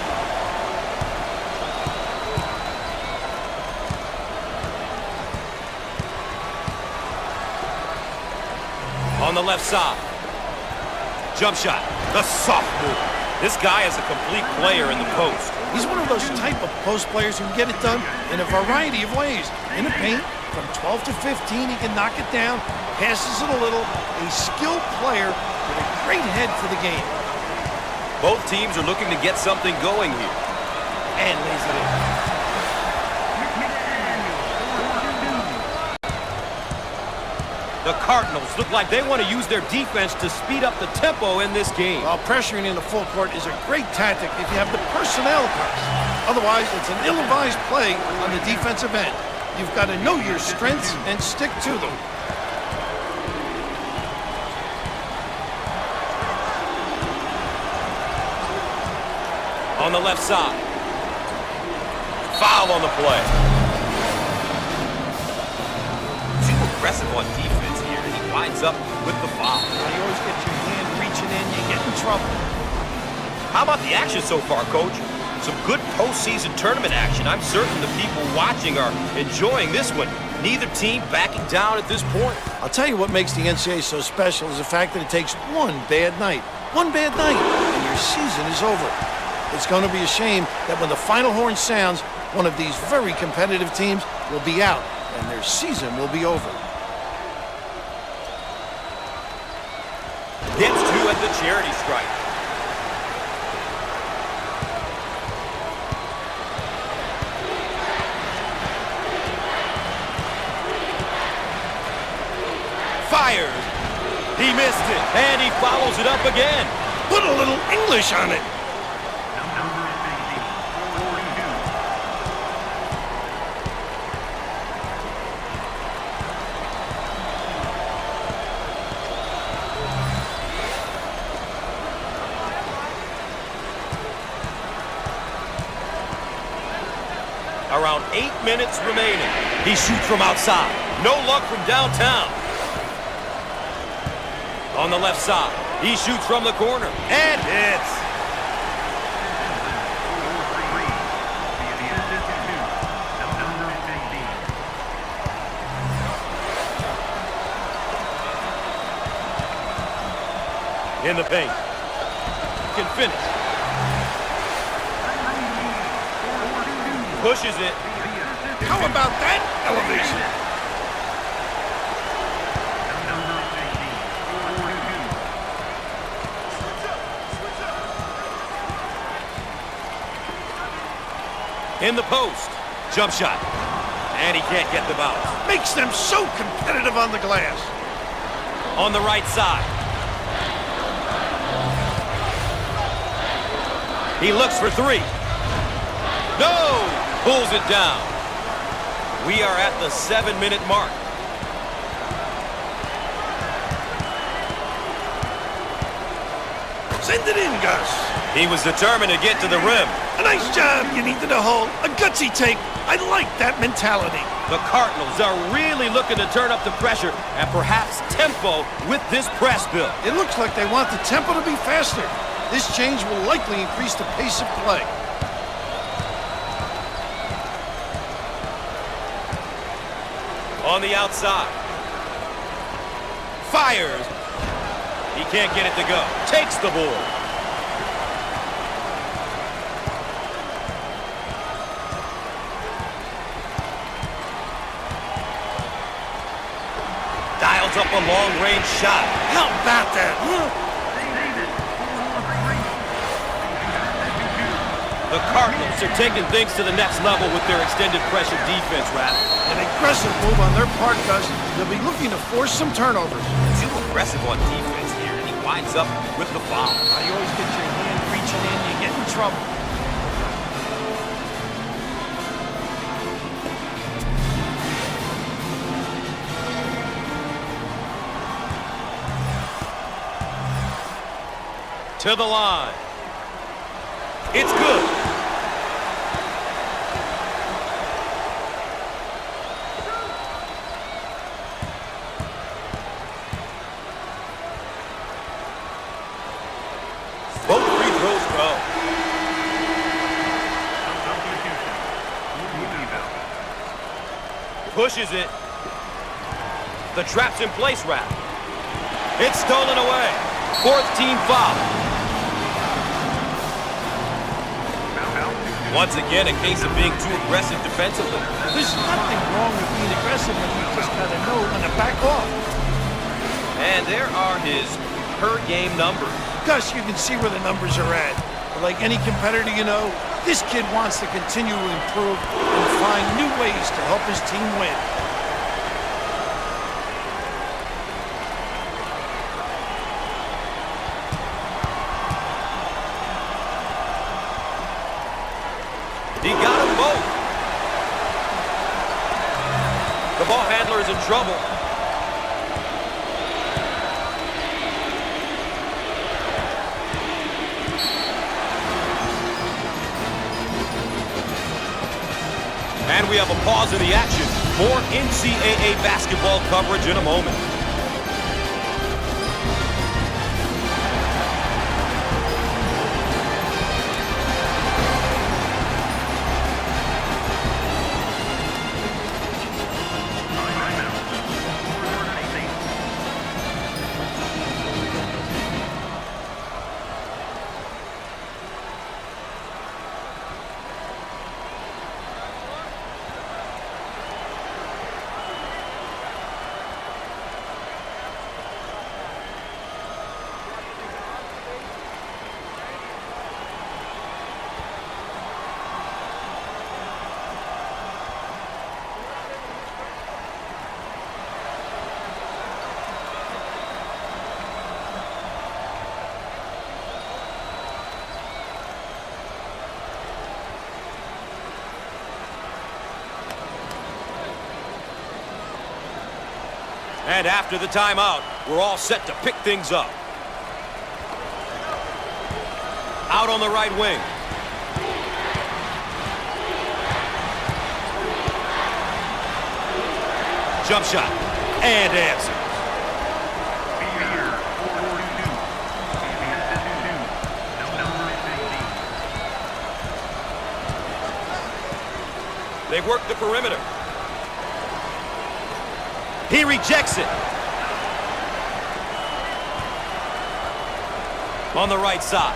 On the left side. Jump shot. The soft move. This guy is a complete player in the post. He's one of those type of post players who get it done in a variety of ways. In the paint, from 12 to 15, he can knock it down, passes it a little. A skilled player with a great head for the game. Both teams are looking to get something going here. And lays it in. The Cardinals look like they want to use their defense to speed up the tempo in this game. While pressuring in the full court is a great tactic if you have the personnel, Gus. Otherwise, it's an ill-advised play on the defensive end. You've got to know your strengths and stick to them. On the left side. Foul on the play. Too aggressive on defense here. He winds up with the foul. You always get your hand reaching in, you get in trouble. How about the action so far, Coach? Some good postseason tournament action. I'm certain the people watching are enjoying this one. Neither team backing down at this point. I'll tell you what makes the NCAA so special is the fact that it takes one bad night, and your season is over. It's going to be a shame that when the final horn sounds, one of these very competitive teams will be out and their season will be over. Gets two at the charity stripe. Fires. He missed it, and he follows it up again. Put a little English on it. number 42. Around 8 minutes remaining. He shoots from outside. No luck from downtown. On the left side, he shoots from the corner and hits. In the paint. can finish. Pushes it. How about that elevation? Number 18, 42. In the post. Jump shot. And he can't get the bounce. Makes them so competitive on the glass. On the right side. He looks for three. No! Pulls it down. We are at the 7-minute mark. Send it in, Gus. He was determined to get to the rim. A nice job getting to the hole. A gutsy take. I like that mentality. The Cardinals are really looking to turn up the pressure and perhaps tempo with this press build. It looks like they want the tempo to be faster. This change will likely increase the pace of play. On the outside. Fires. He can't get it to go. Takes the board. Dials up a long-range shot. How about that, huh? The Cardinals are taking things to the next level with their extended pressure defense, Rap. An aggressive move on their part, Gus. They'll be looking to force some turnovers. Too aggressive on defense here, and he winds up with the foul. You always get your hand reaching in, you get in trouble. To the line. It's good. Both free throws go. Pushes it. The trap's in place, Rap. It's stolen away. Fourth team foul. Once again, a case of being too aggressive defensively. There's nothing wrong with being aggressive, but you just gotta know when to back off. And there are his per-game numbers. Gus, you can see where the numbers are at. But like any competitor you know, this kid wants to continue to improve and find new ways to help his team win. He got them both. The ball handler is in trouble. And we have a pause in the action. More NCAA basketball coverage in a moment. And after the timeout, we're all set to pick things up. Out on the right wing. Jump shot. And answer. They work the perimeter. He rejects it. On the right side.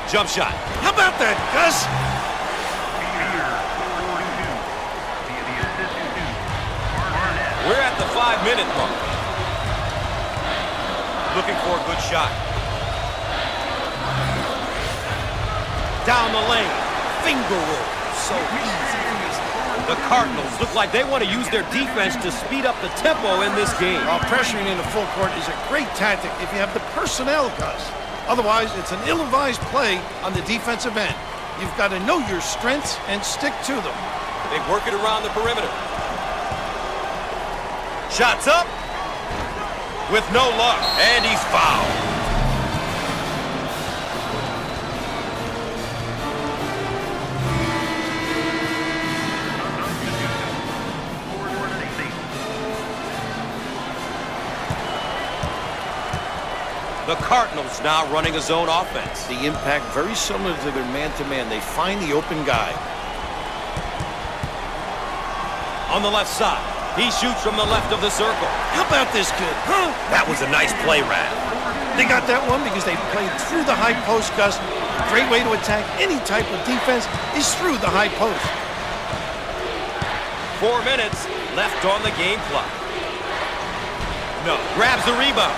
Jump shot. How about that, Gus? Peter, 42. The assistant to Barnett. We're at the 5-minute mark. Looking for a good shot. Down the lane. Finger roll. So easy. The Cardinals look like they want to use their defense to speed up the tempo in this game. While pressuring into full court is a great tactic if you have the personnel, Gus. Otherwise, it's an ill-advised play on the defensive end. You've got to know your strengths and stick to them. They work it around the perimeter. Shots up. With no luck. And he's fouled. The Cardinals now running a zone offense. The impact very similar to their man-to-man. They find the open guy. On the left side, he shoots from the left of the circle. How about this kid, huh? That was a nice play, Rad. They got that one because they played through the high post, Gus. A great way to attack any type of defense is through the high post. 4 minutes left on the game clock. No. Grabs the rebound.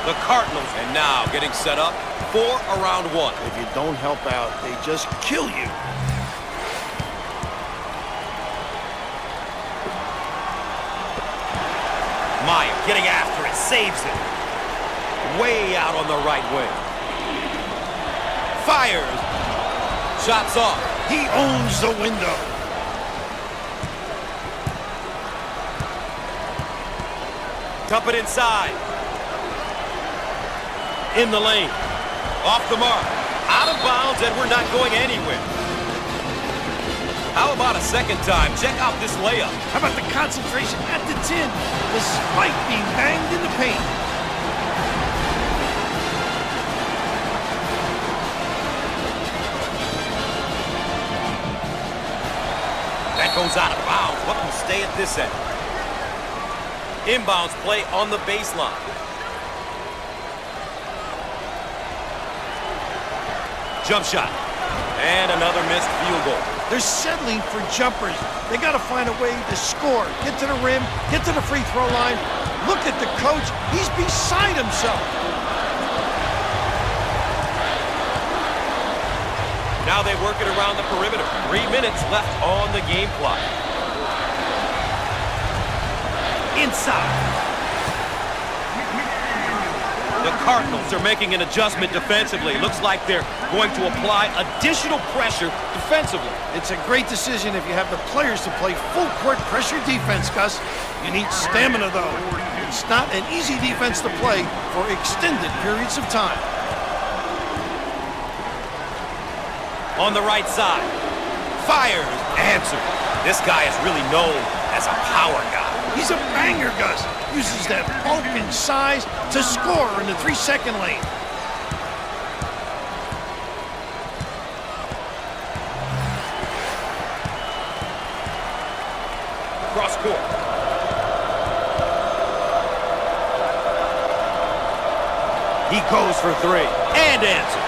The Cardinals, and now getting set up for a round one. If you don't help out, they just kill you. Meyer getting after it, saves it. Way out on the right wing. Fires. Shots off. He owns the window. Dump it inside. In the lane. Off the mark. Out of bounds, and we're not going anywhere. How about a second time? Check out this layup. How about the concentration at the 10, despite being banged in the paint? That goes out of bounds. What can stay at this end? Inbounds play on the baseline. Jump shot. And another missed field goal. They're settling for jumpers. They got to find a way to score. Get to the rim, get to the free throw line. Look at the coach. He's beside himself. Now they work it around the perimeter. 3 minutes left on the game clock. Inside. The Cardinals are making an adjustment defensively. Looks like they're going to apply additional pressure defensively. It's a great decision if you have the players to play full court pressure defense, Gus. You need stamina, though. It's not an easy defense to play for extended periods of time. On the right side. Fires. Answer. This guy is really known as a power guy. He's a banger, Gus. Uses that bulk and size to score in the 3-second lane. Cross court. He goes for 3 and answer.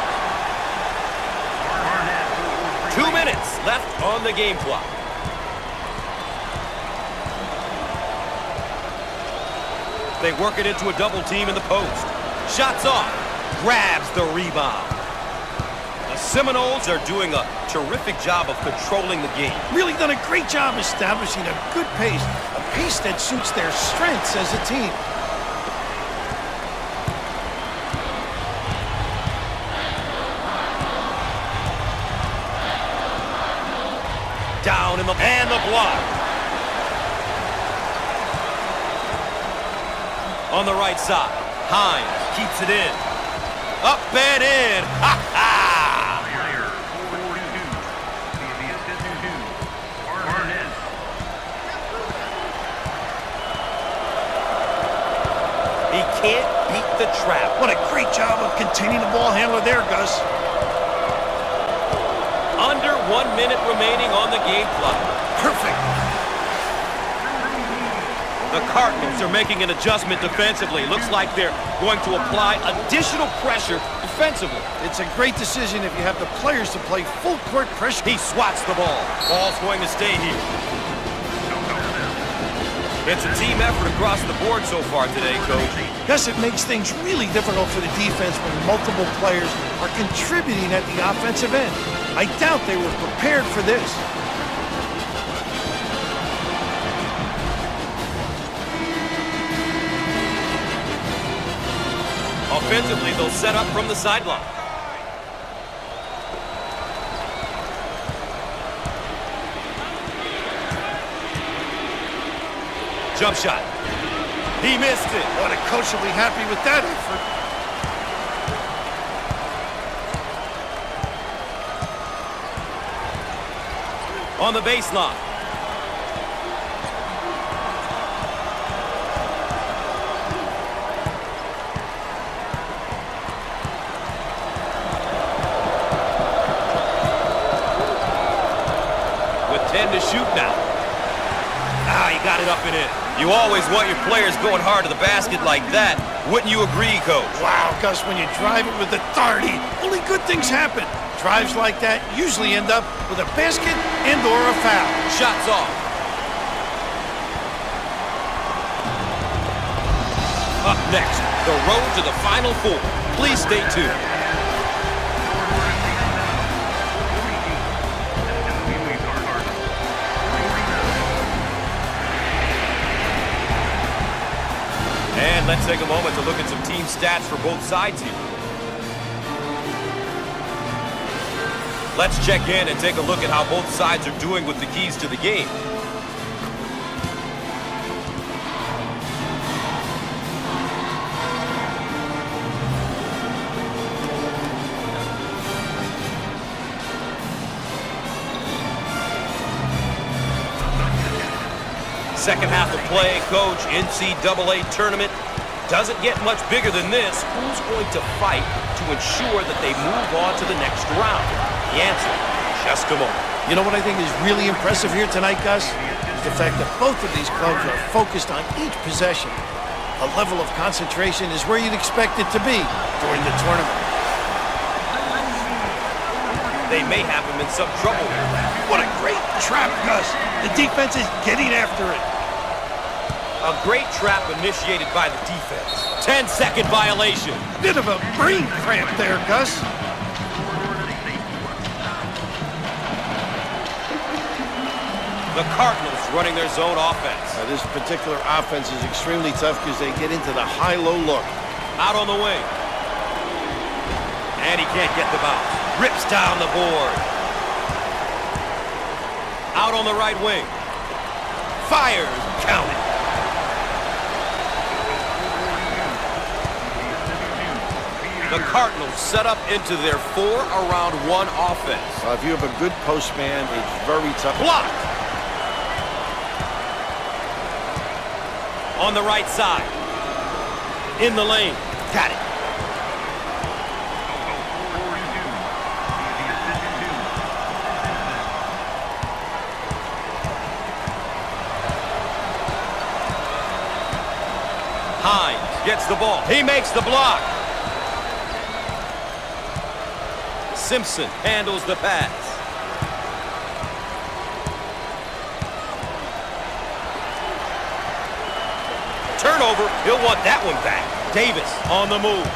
2 minutes left on the game clock. They work it into a double team in the post. Shots off. Grabs the rebound. The Seminoles are doing a terrific job of controlling the game. Really done a great job establishing a good pace, a pace that suits their strengths as a team. Down in the block. On the right side, Hines keeps it in. Up and in. Ha ha! Player 42. The assistant to Barnett. He can't beat the trap. What a great job of containing the ball handler there, Gus. Under 1 minute remaining on the game clock. Perfect. The The Cardinals are making an adjustment defensively. Looks like they're going to apply additional pressure defensively. It's a great decision if you have the players to play full court pressure. He swats the ball. Ball's going to stay here. It's a team effort across the board so far today, Coach. Gus, it makes things really difficult for the defense when multiple players are contributing at the offensive end. I doubt they were prepared for this. Offensively, they'll set up from the sideline. Jump shot. He missed it. What a coach will be happy with that effort. On the baseline. With 10 to shoot now. Ah, he got it up and in. You always want your players going hard to the basket like that. Wouldn't you agree, Coach? Wow, Gus, when you drive it with authority, only good things happen. Drives like that usually end up with a basket and/or a foul. Shots off. Up next, the road to the Final Four. Please stay tuned. And let's take a moment to look at some team stats for both sides here. Let's check in and take a look at how both sides are doing with the keys to the game. Second half of play, Coach. NCAA tournament doesn't get much bigger than this. Who's going to fight to ensure that they move on to the next round? The answer, just a moment. You know what I think is really impressive here tonight, Gus? Is the fact that both of these clubs are focused on each possession. A level of concentration is where you'd expect it to be during the tournament. They may have him in some trouble here. What a great trap, Gus. The defense is getting after it. A great trap initiated by the defense. 10-second violation. Bit of a brain cramp there, Gus. The Cardinals running their zone offense. This particular offense is extremely tough because they get into the high-low look. Out on the wing. And he can't get the bounce. Rips down the board. Out on the right wing. Fires. Count it. The Cardinals set up into their 4-around-1 offense. If you have a good post man, it's very tough. Blocked. On the right side. In the lane. Got it. Hines gets the ball. He makes the block. Simpson handles the pass. Turnover. He'll want that one back. Davis on the move.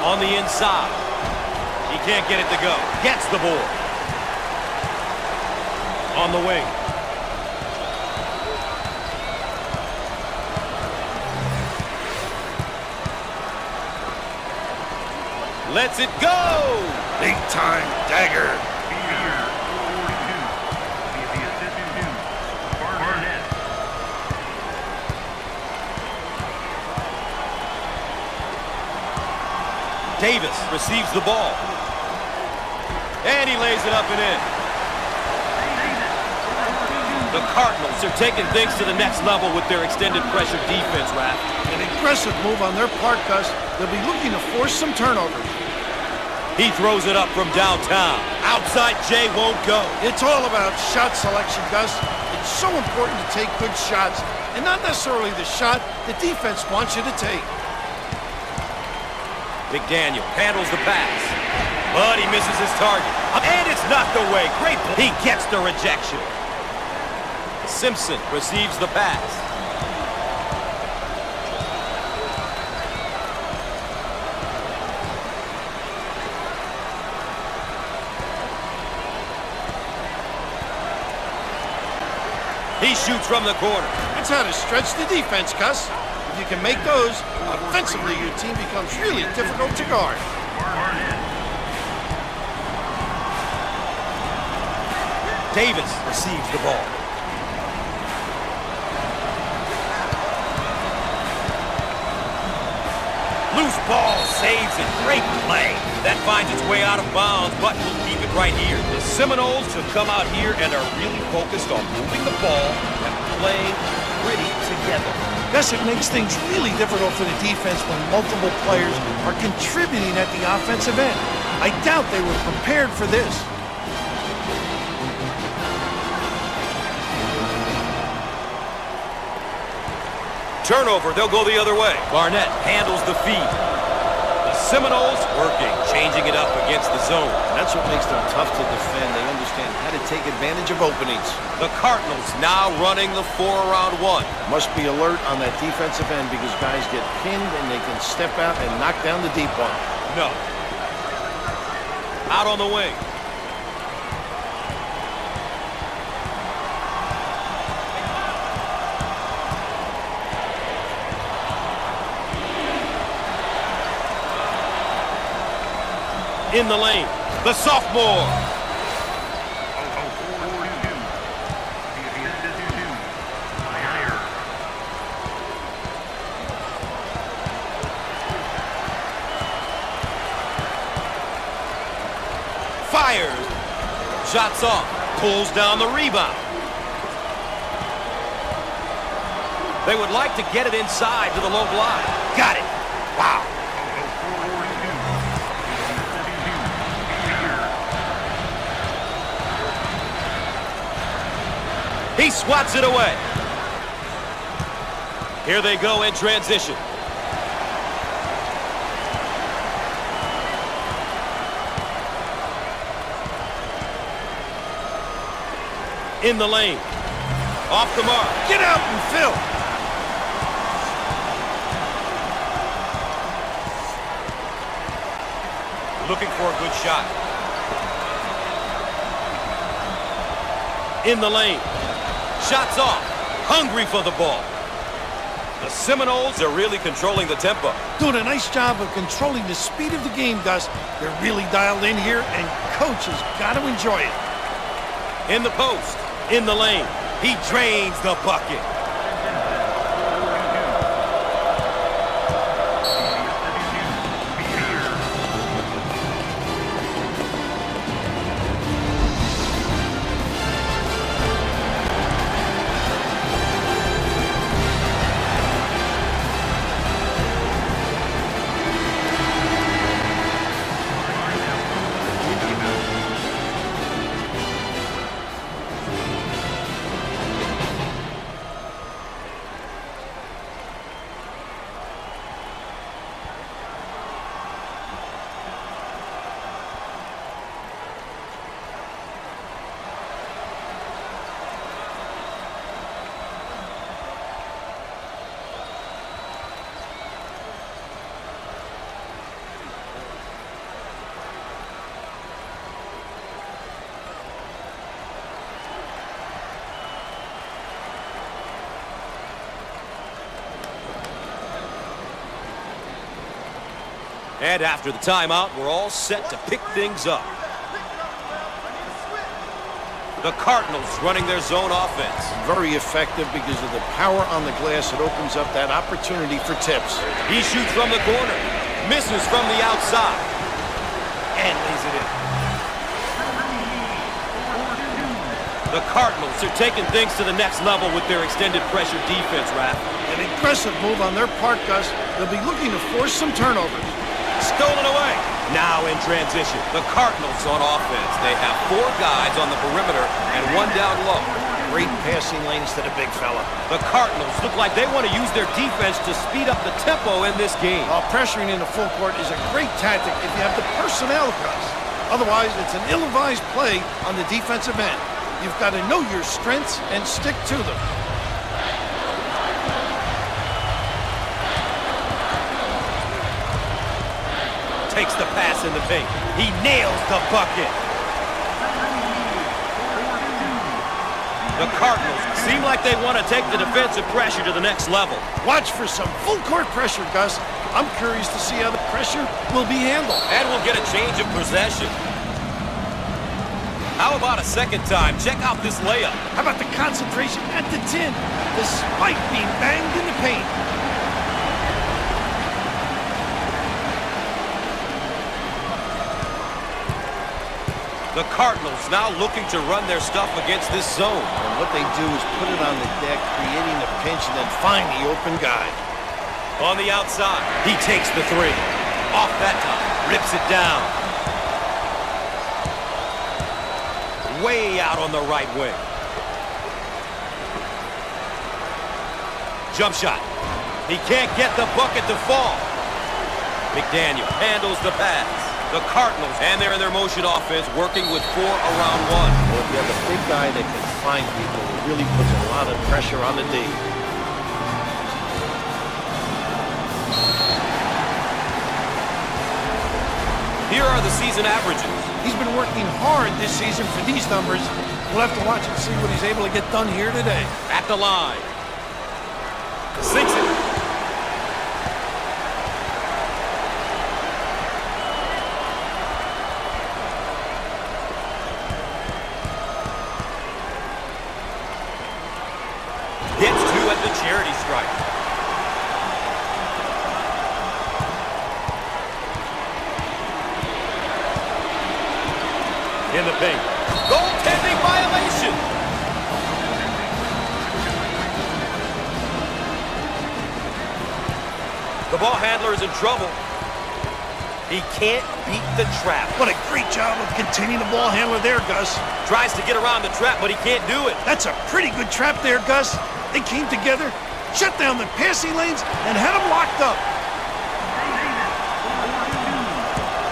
On the inside. He can't get it to go. Gets the board. On the wing. Lets it go! Big time dagger. Davis receives the ball. And he lays it up and in. The Cardinals are taking things to the next level with their extended pressure defense, Raph. An aggressive move on their part, Gus. They'll be looking to force some turnovers. He throws it up from downtown. Outside J won't go. It's all about shot selection, Gus. It's so important to take good shots, and not necessarily the shot the defense wants you to take. McDaniel handles the pass, but he misses his target. And it's knocked away. Great play. He gets the rejection. Simpson receives the pass. He shoots from the corner. That's how to stretch the defense, Gus. If you can make those, offensively your team becomes really difficult to guard. Davis receives the ball. Loose ball, saves it. Great play. That finds its way out of bounds, but we'll keep it right here. The Seminoles have come out here and are really focused on moving the ball and playing pretty together. Gus, it makes things really difficult for the defense when multiple players are contributing at the offensive end. I doubt they were prepared for this. Turnover, they'll go the other way. Barnett handles the feed. The Seminoles working, changing it up against the zone. That's what makes them tough to defend. They understand how to take advantage of openings. The Cardinals now running the 4-around-1. Must be alert on that defensive end because guys get pinned and they can step out and knock down the deep one. No. Out on the wing. In the lane, the sophomore. Fires. Shots off. Pulls down the rebound. They would like to get it inside to the low block. Got it. Wow. He swats it away. Here they go in transition. In the lane. Off the mark. Get out and fill. Looking for a good shot. In the lane. Shots off. Hungry for the ball. The Seminoles are really controlling the tempo. Doing a nice job of controlling the speed of the game, Gus. They're really dialed in here, and coach has got to enjoy it. In the post. In the lane. He drains the bucket. And after the timeout, we're all set to pick things up. The Cardinals running their zone offense. Very effective because of the power on the glass. It opens up that opportunity for tips. He shoots from the corner. Misses from the outside. And lays it in. The Cardinals are taking things to the next level with their extended pressure defense, Raph. An aggressive move on their part, Gus. They'll be looking to force some turnovers. Stolen away. Now in transition, the Cardinals on offense. They have 4 guys on the perimeter and 1 down low. Great passing lanes to the big fella. The Cardinals look like they want to use their defense to speed up the tempo in this game. While pressuring in the full court is a great tactic if you have the personnel, Gus. Otherwise, it's an ill-advised play on the defensive end. You've got to know your strengths and stick to them. Takes the pass in the paint. He nails the bucket. The Cardinals seem like they want to take the defensive pressure to the next level. Watch for some full court pressure, Gus. I'm curious to see how the pressure will be handled. And we'll get a change of possession. How about a second time? Check out this layup. How about the concentration at the 10, despite being banged in the paint? The Cardinals now looking to run their stuff against this zone. And what they do is put it on the deck, creating a pinch, and then find the open guy. On the outside, he takes the 3. Off that time, rips it down. Way out on the right wing. Jump shot. He can't get the bucket to fall. McDaniel handles the pass. The Cardinals, and they're in their motion offense, working with 4 around 1. Well, if you have a big guy that can find people, it really puts a lot of pressure on the D. Here are the season averages. He's been working hard this season for these numbers. We'll have to watch and see what he's able to get done here today. At the line. Sinks it. Hits 2 at the charity stripe. In the paint. Goaltending violation. The ball handler is in trouble. He can't beat the trap. What a great job of containing the ball handler there, Gus. Tries to get around the trap, but he can't do it. That's a pretty good trap there, Gus. They came together, shut down the passing lanes, and had him locked up.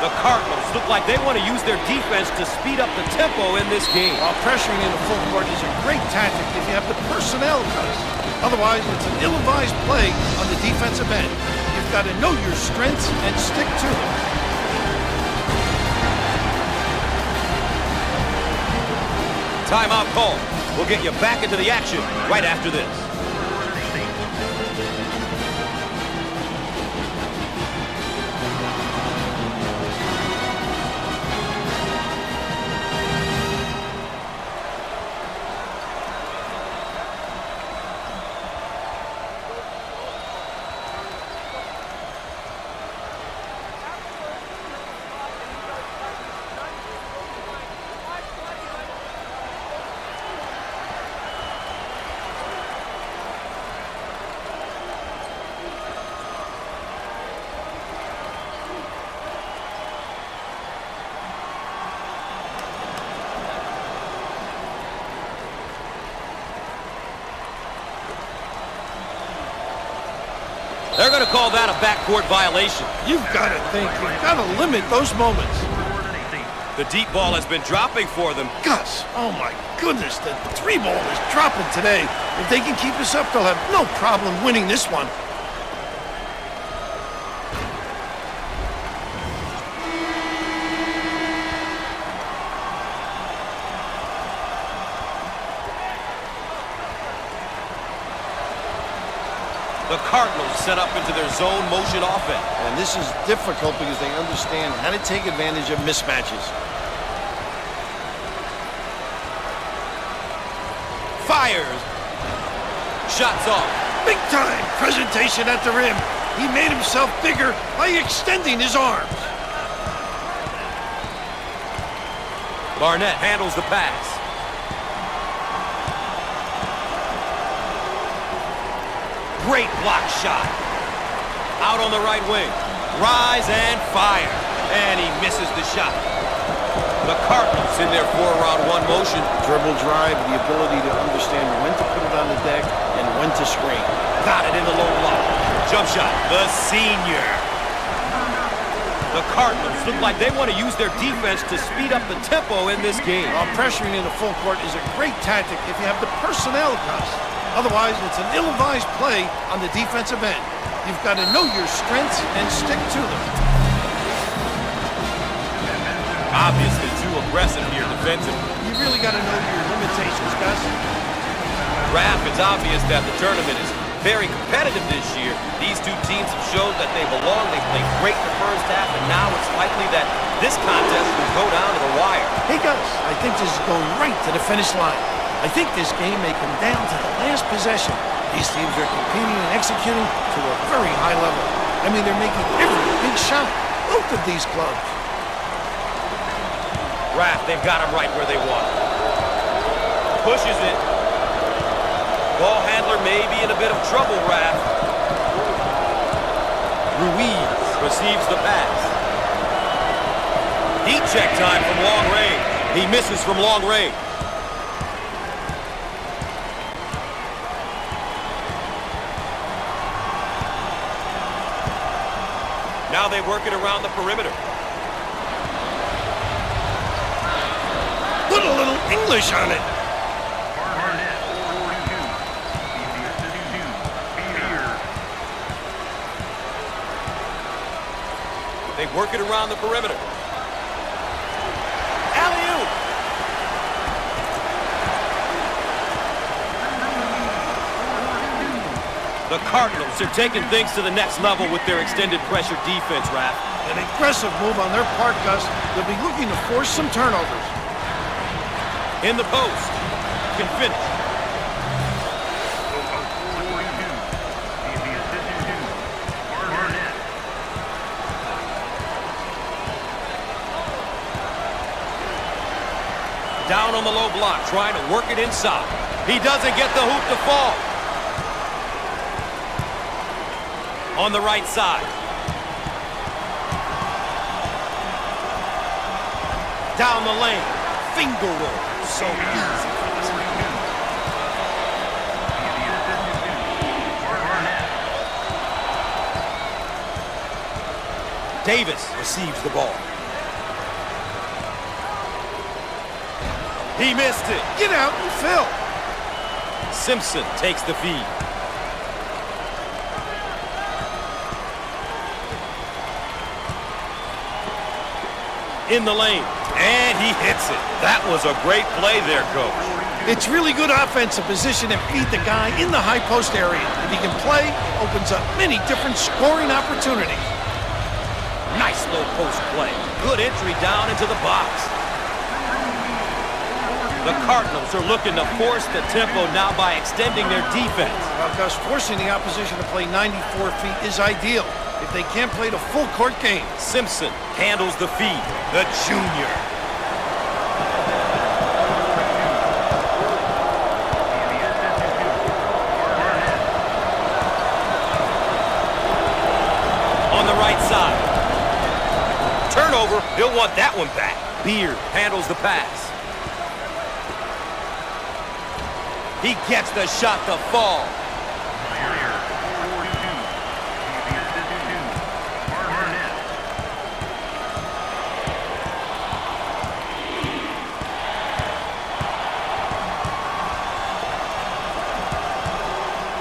The Cardinals look like they want to use their defense to speed up the tempo in this game. While pressuring in the full court is a great tactic if you have the personnel, Gus. Otherwise, it's an ill-advised play on the defensive end. You've got to know your strengths and stick to them. Timeout call. We'll get you back into the action right after this. They're going to call that a backcourt violation. You've got to think. You've got to limit those moments. The deep ball has been dropping for them. Gus, oh my goodness, the 3 ball is dropping today. If they can keep this up, they'll have no problem winning this one. The Cardinals set up into their zone motion offense. And this is difficult because they understand how to take advantage of mismatches. Fires. Shots off. Big time presentation at the rim. He made himself bigger by extending his arms. Barnett handles the pass. Great block shot. Out on the right wing. Rise and fire. And he misses the shot. The Cardinals in their 4-round-1 motion. Dribble drive, the ability to understand when to put it on the deck and when to screen. Got it in the low block. Jump shot. The senior. The Cardinals look like they want to use their defense to speed up the tempo in this game. Pressuring in the full court is a great tactic if you have the personnel across. Otherwise, it's an ill-advised play on the defensive end. You've got to know your strengths and stick to them. Obviously too aggressive here defensively. You really got to know your limitations, Gus. Raph, it's obvious that the tournament is very competitive this year. These two teams have shown that they belong. They played great in the first half, and now it's likely that this contest will go down to the wire. Hey, Gus, I think this is going right to the finish line. I think this game may come down to the last possession. These teams are competing and executing to a very high level. I mean, they're making every big shot. Both of these clubs. Raph, they've got him right where they want him. Pushes it. Ball handler may be in a bit of trouble, Raph. Ruiz receives the pass. Heat check time from long range. He misses from long range. Now they work it around the perimeter. Put a little English on it. Barnett, 42. Here. They work it around the perimeter. Alley-oop! The Cardinals are taking things to the next level with their extended pressure defense, Raph. An aggressive move on their part, Gus. They'll be looking to force some turnovers. In the post. Can finish. Barnett. Down on the low block, trying to work it inside. He doesn't get the hoop to fall. On the right side. Down the lane. Finger roll. So easy. Davis receives the ball. He missed it. Get out and fill. Simpson takes the feed. In the lane, and he hits it. That was a great play there, Coach. It's really good offensive position and beat the guy in the high post area. If he can play, opens up many different scoring opportunities. Nice low post play. Good entry down into the box. The Cardinals are looking to force the tempo now by extending their defense. Well, Gus, forcing the opposition to play 94 feet is ideal if they can't play the full court game. Simpson handles the feed. The junior. On the right side. Turnover. He'll want that one back. Beard handles the pass. He gets the shot to fall.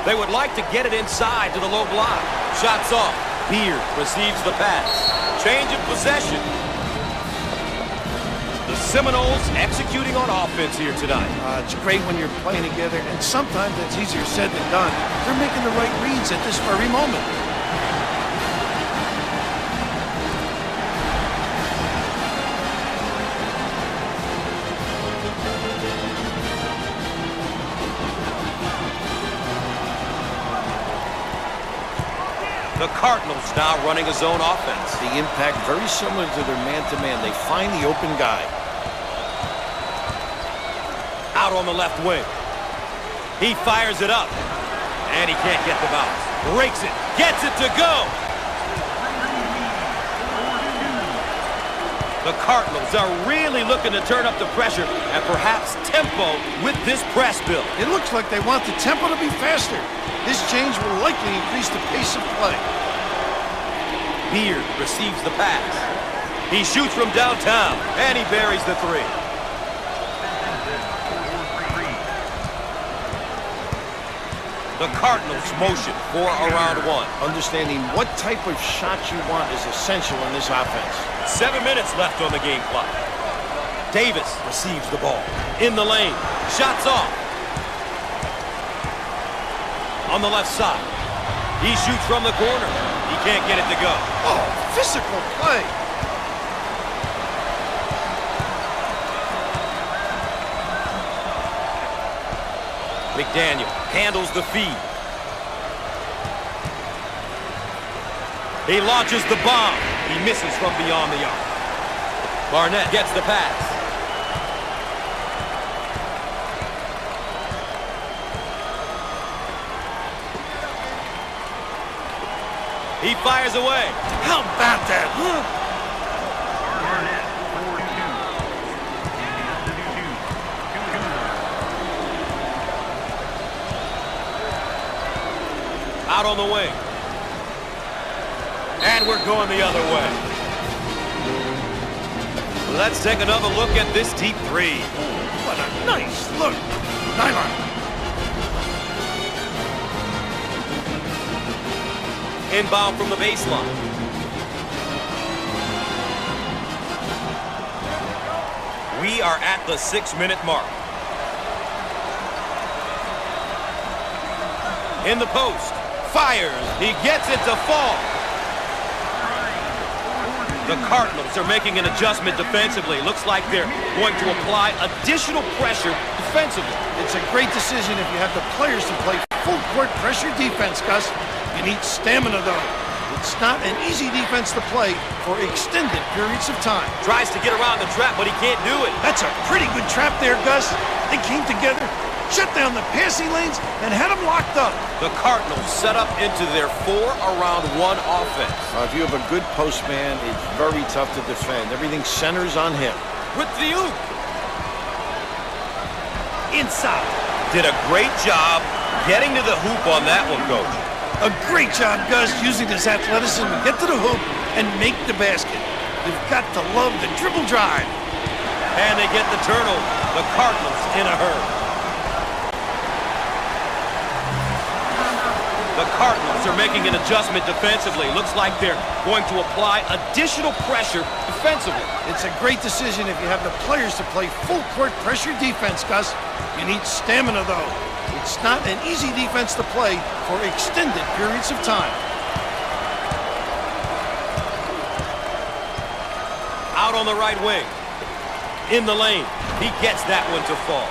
They would like to get it inside to the low block. Shots off. Beard receives the pass. Change of possession. The Seminoles executing on offense here tonight. It's great when you're playing together, and sometimes it's easier said than done. They're making the right reads at this very moment. The Cardinals now running a zone offense. The impact very similar to their man-to-man. They find the open guy. Out on the left wing. He fires it up. And he can't get the bounce. Breaks it. Gets it to go. The Cardinals are really looking to turn up the pressure and perhaps tempo with this press build. It looks like they want the tempo to be faster. This change will likely increase the pace of play. Beard receives the pass. He shoots from downtown, and he buries the three. The Cardinals motion for a round one. Understanding what type of shot you want is essential in this offense. 7 minutes left on the game clock. Davis receives the ball. In the lane. Shots off. On the left side. He shoots from the corner. He can't get it to go. Oh, physical play. McDaniel handles the feed. He launches the bomb. He misses from beyond the arc. Barnett gets the pass. He fires away. How about that, huh? Barnett, 4-2. Out on the wing. And we're going the other way. Let's take another look at this deep three. What a nice look. Nylon. Inbound from the baseline. We are at the 6-minute mark. In the post. Fires. He gets it to fall. The Cardinals are making an adjustment defensively. Looks like they're going to apply additional pressure defensively. It's a great decision if you have the players to play full court pressure defense, Gus. You need stamina, though. It's not an easy defense to play for extended periods of time. Tries to get around the trap, but he can't do it. That's a pretty good trap there, Gus. They came together, shut down the passing lanes, and had them locked up. The Cardinals set up into their 4-around-1 offense. If you have a good post man, it's very tough to defend. Everything centers on him. With the oop. Inside. Did a great job getting to the hoop on that one, Coach. A great job, Gus, using his athleticism to get to the hoop and make the basket. You've got to love the dribble drive. And they get the turnover. The Cardinals in a hurry. The Cardinals are making an adjustment defensively. Looks like they're going to apply additional pressure defensively. It's a great decision if you have the players to play full court pressure defense, Gus. You need stamina, though. It's not an easy defense to play for extended periods of time. Out on the right wing. In the lane. He gets that one to fall.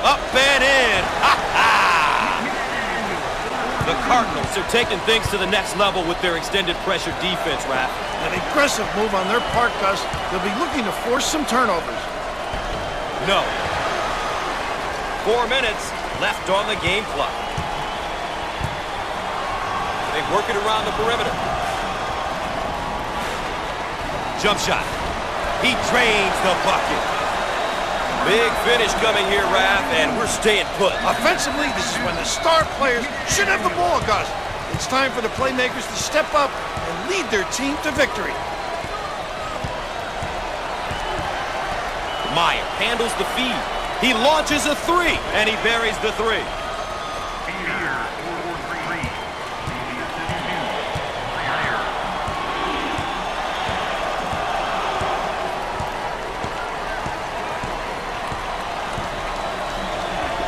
Up and in. Ha-ha! The Cardinals are taking things to the next level with their extended pressure defense, Raph. An aggressive move on their part, Gus. They'll be looking to force some turnovers. No. 4 minutes left on the game clock. They work it around the perimeter. Jump shot. He drains the bucket. Big finish coming here, Raph, and we're staying put. Offensively, this is when the star players should have the ball, Gus. It's time for the playmakers to step up and lead their team to victory. Meyer handles the feed. He launches a three, and he buries the three.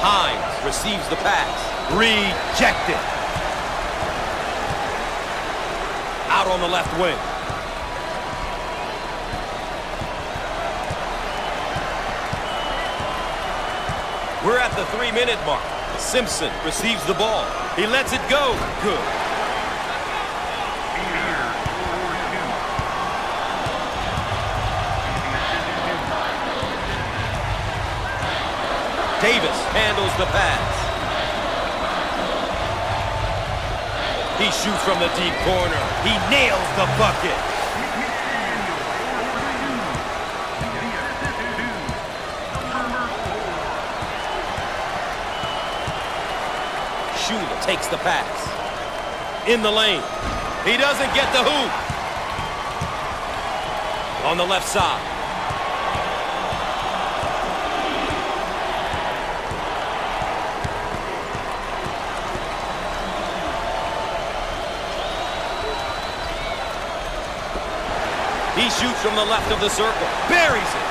Hines receives the pass. Rejected. Out on the left wing. We're at the 3-minute mark. Simpson receives the ball. He lets it go. Good. handles the pass. He shoots from the deep corner. He nails the bucket. Shula takes the pass. In the lane. He doesn't get the hoop. On the left side. He shoots from the left of the circle. Buries it.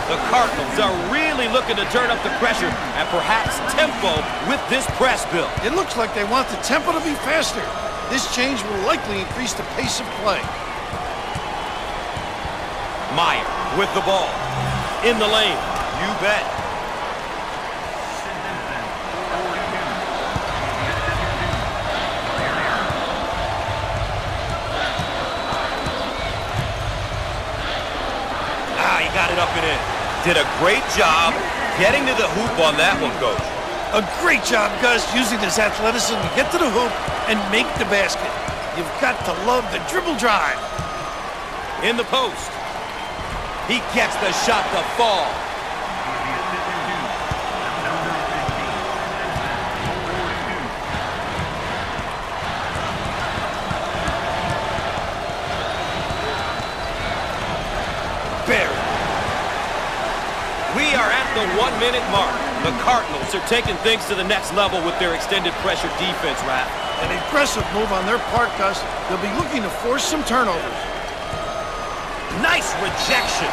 The Cardinals are really looking to turn up the pressure and perhaps tempo with this press build. It looks like they want the tempo to be faster. This change will likely increase the pace of play. Meyer with the ball. In the lane. You bet. He got it up and in. Did a great job getting to the hoop on that one, Coach. A great job, Gus, using his athleticism to get to the hoop and make the basket. You've got to love the dribble drive. In the post. He gets the shot to fall. Barry. We are at the 1-minute mark. The Cardinals are taking things to the next level with their extended pressure defense, Raph. An aggressive move on their part, Gus. They'll be looking to force some turnovers. Nice rejection.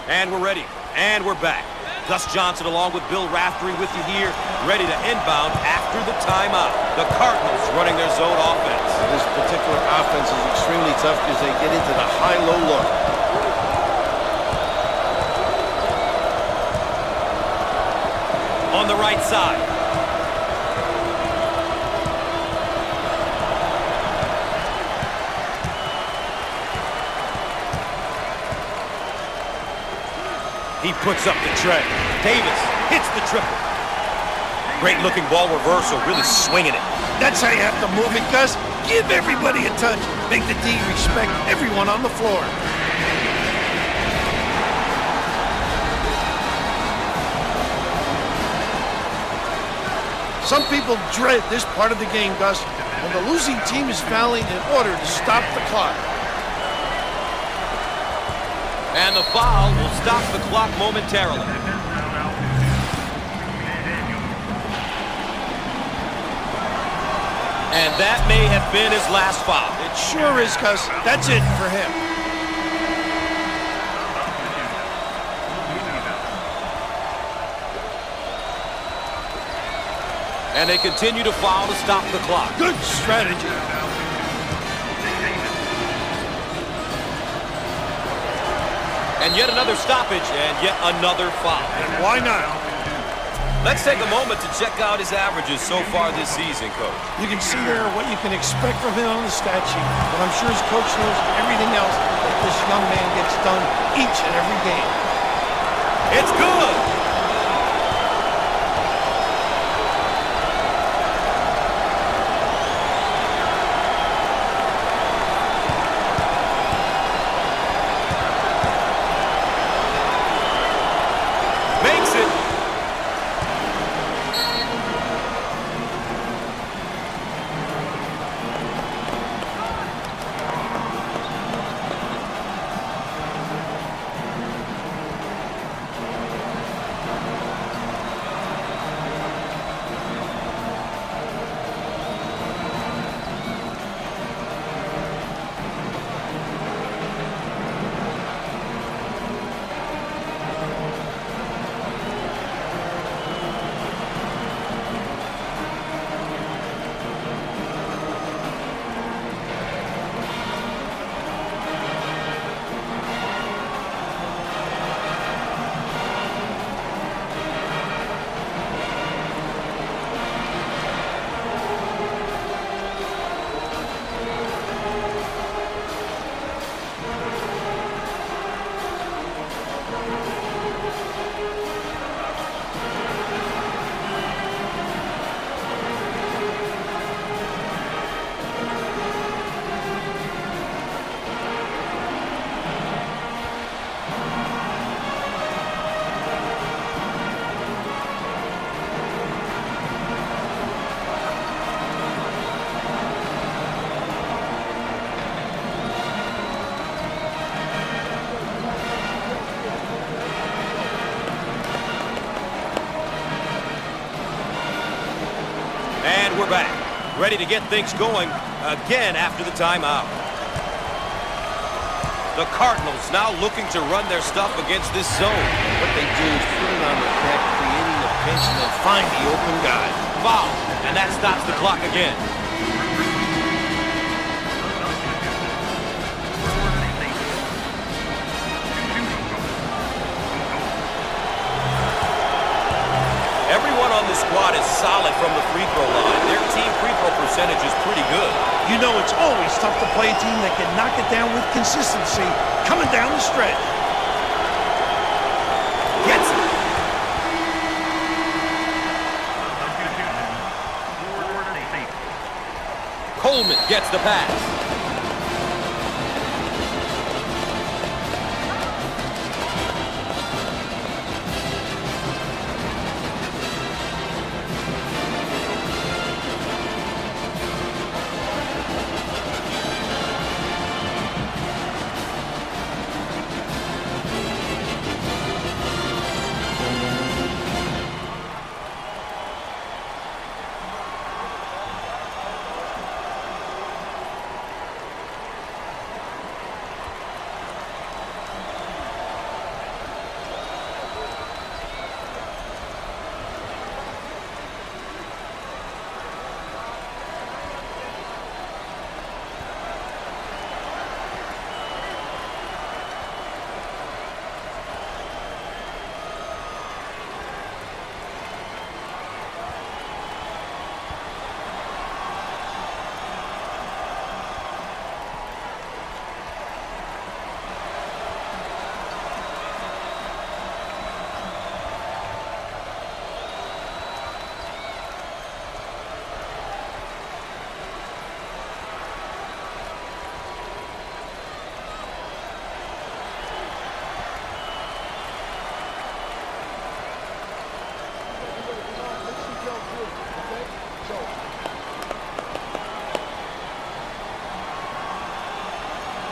And we're ready. And we're back. Gus Johnson along with Bill Raftery with you here, ready to inbound after the timeout. The Cardinals running their zone offense. This particular offense is extremely tough because they get into the high-low look. On the right side. He puts up the tray. Davis hits the triple. Great looking ball reversal, really swinging it. That's how you have to move it, Gus. Give everybody a touch. Make the D respect everyone on the floor. Some people dread this part of the game, Gus, when the losing team is fouling in order to stop the clock. And the foul will stop the clock momentarily. And that may have been his last foul. It sure is, Gus. That's it for him. And they continue to foul to stop the clock. Good strategy. And yet another stoppage, and yet another foul. And why not? Let's take a moment to check out his averages so far this season, Coach. You can see there what you can expect from him on the stat sheet, but I'm sure his coach knows everything else that this young man gets done each and every game. It's good! And we're back, ready to get things going again after the timeout. The Cardinals now looking to run their stuff against this zone. What they do is put it on the deck, creating a pinch, and then find the open guy. Foul, and that stops the clock again. Everyone on the squad is solid from the free throw line. Their team free throw percentage is pretty good. You know it's always tough to play a team that can knock it down with consistency coming down the stretch. Gets it. Coleman gets the pass.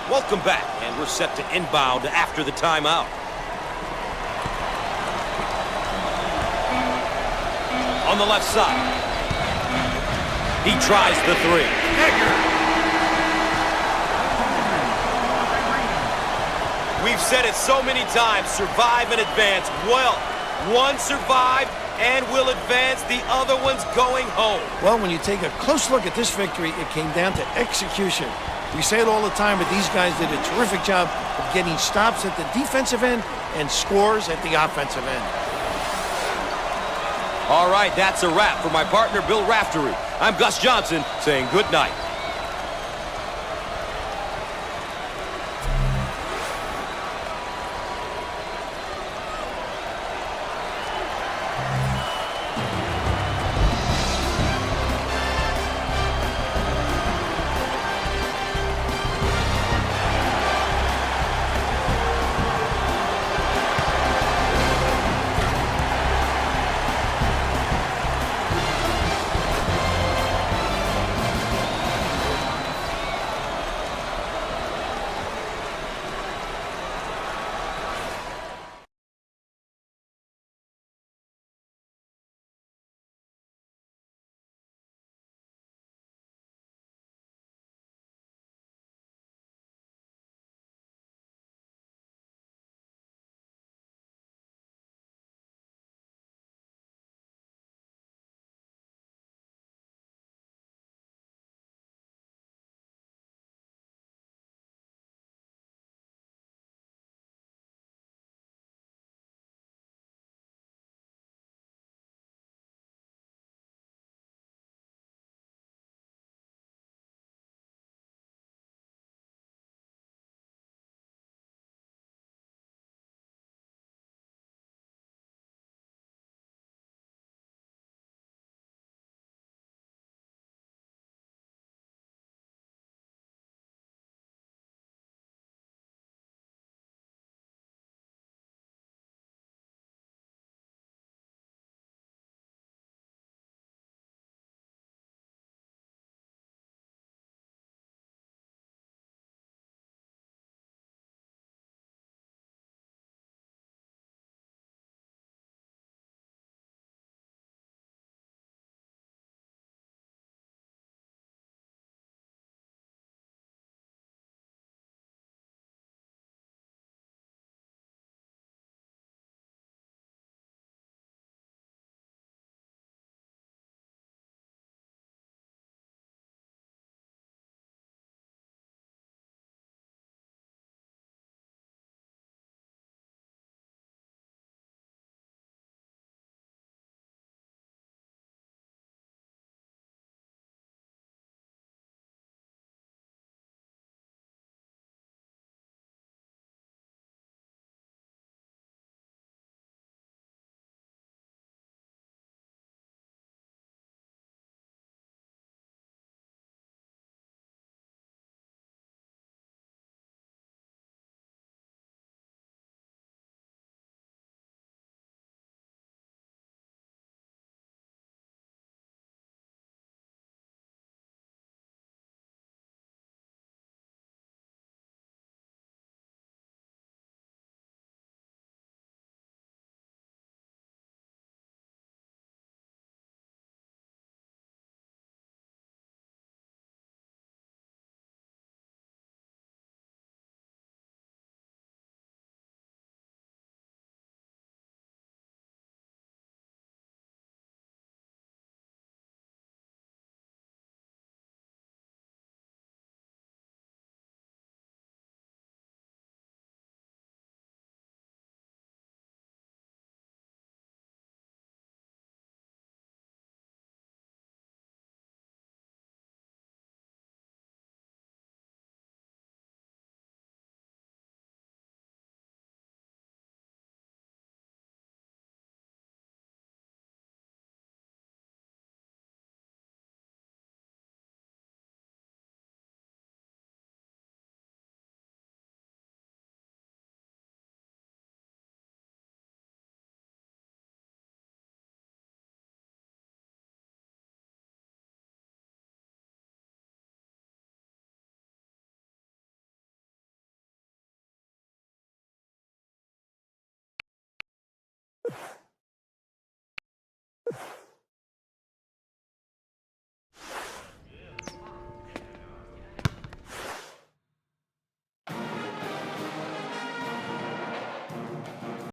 Welcome back, and we're set to inbound after the timeout. On the left side. He tries the three. We've said it so many times, survive and advance. Well, one survived and will advance, the other one's going home. Well, when you take a close look at this victory, it came down to execution. We say it all the time, but these guys did a terrific job of getting stops at the defensive end and scores at the offensive end. All right, that's a wrap. For my partner, Bill Raftery, I'm Gus Johnson saying good night.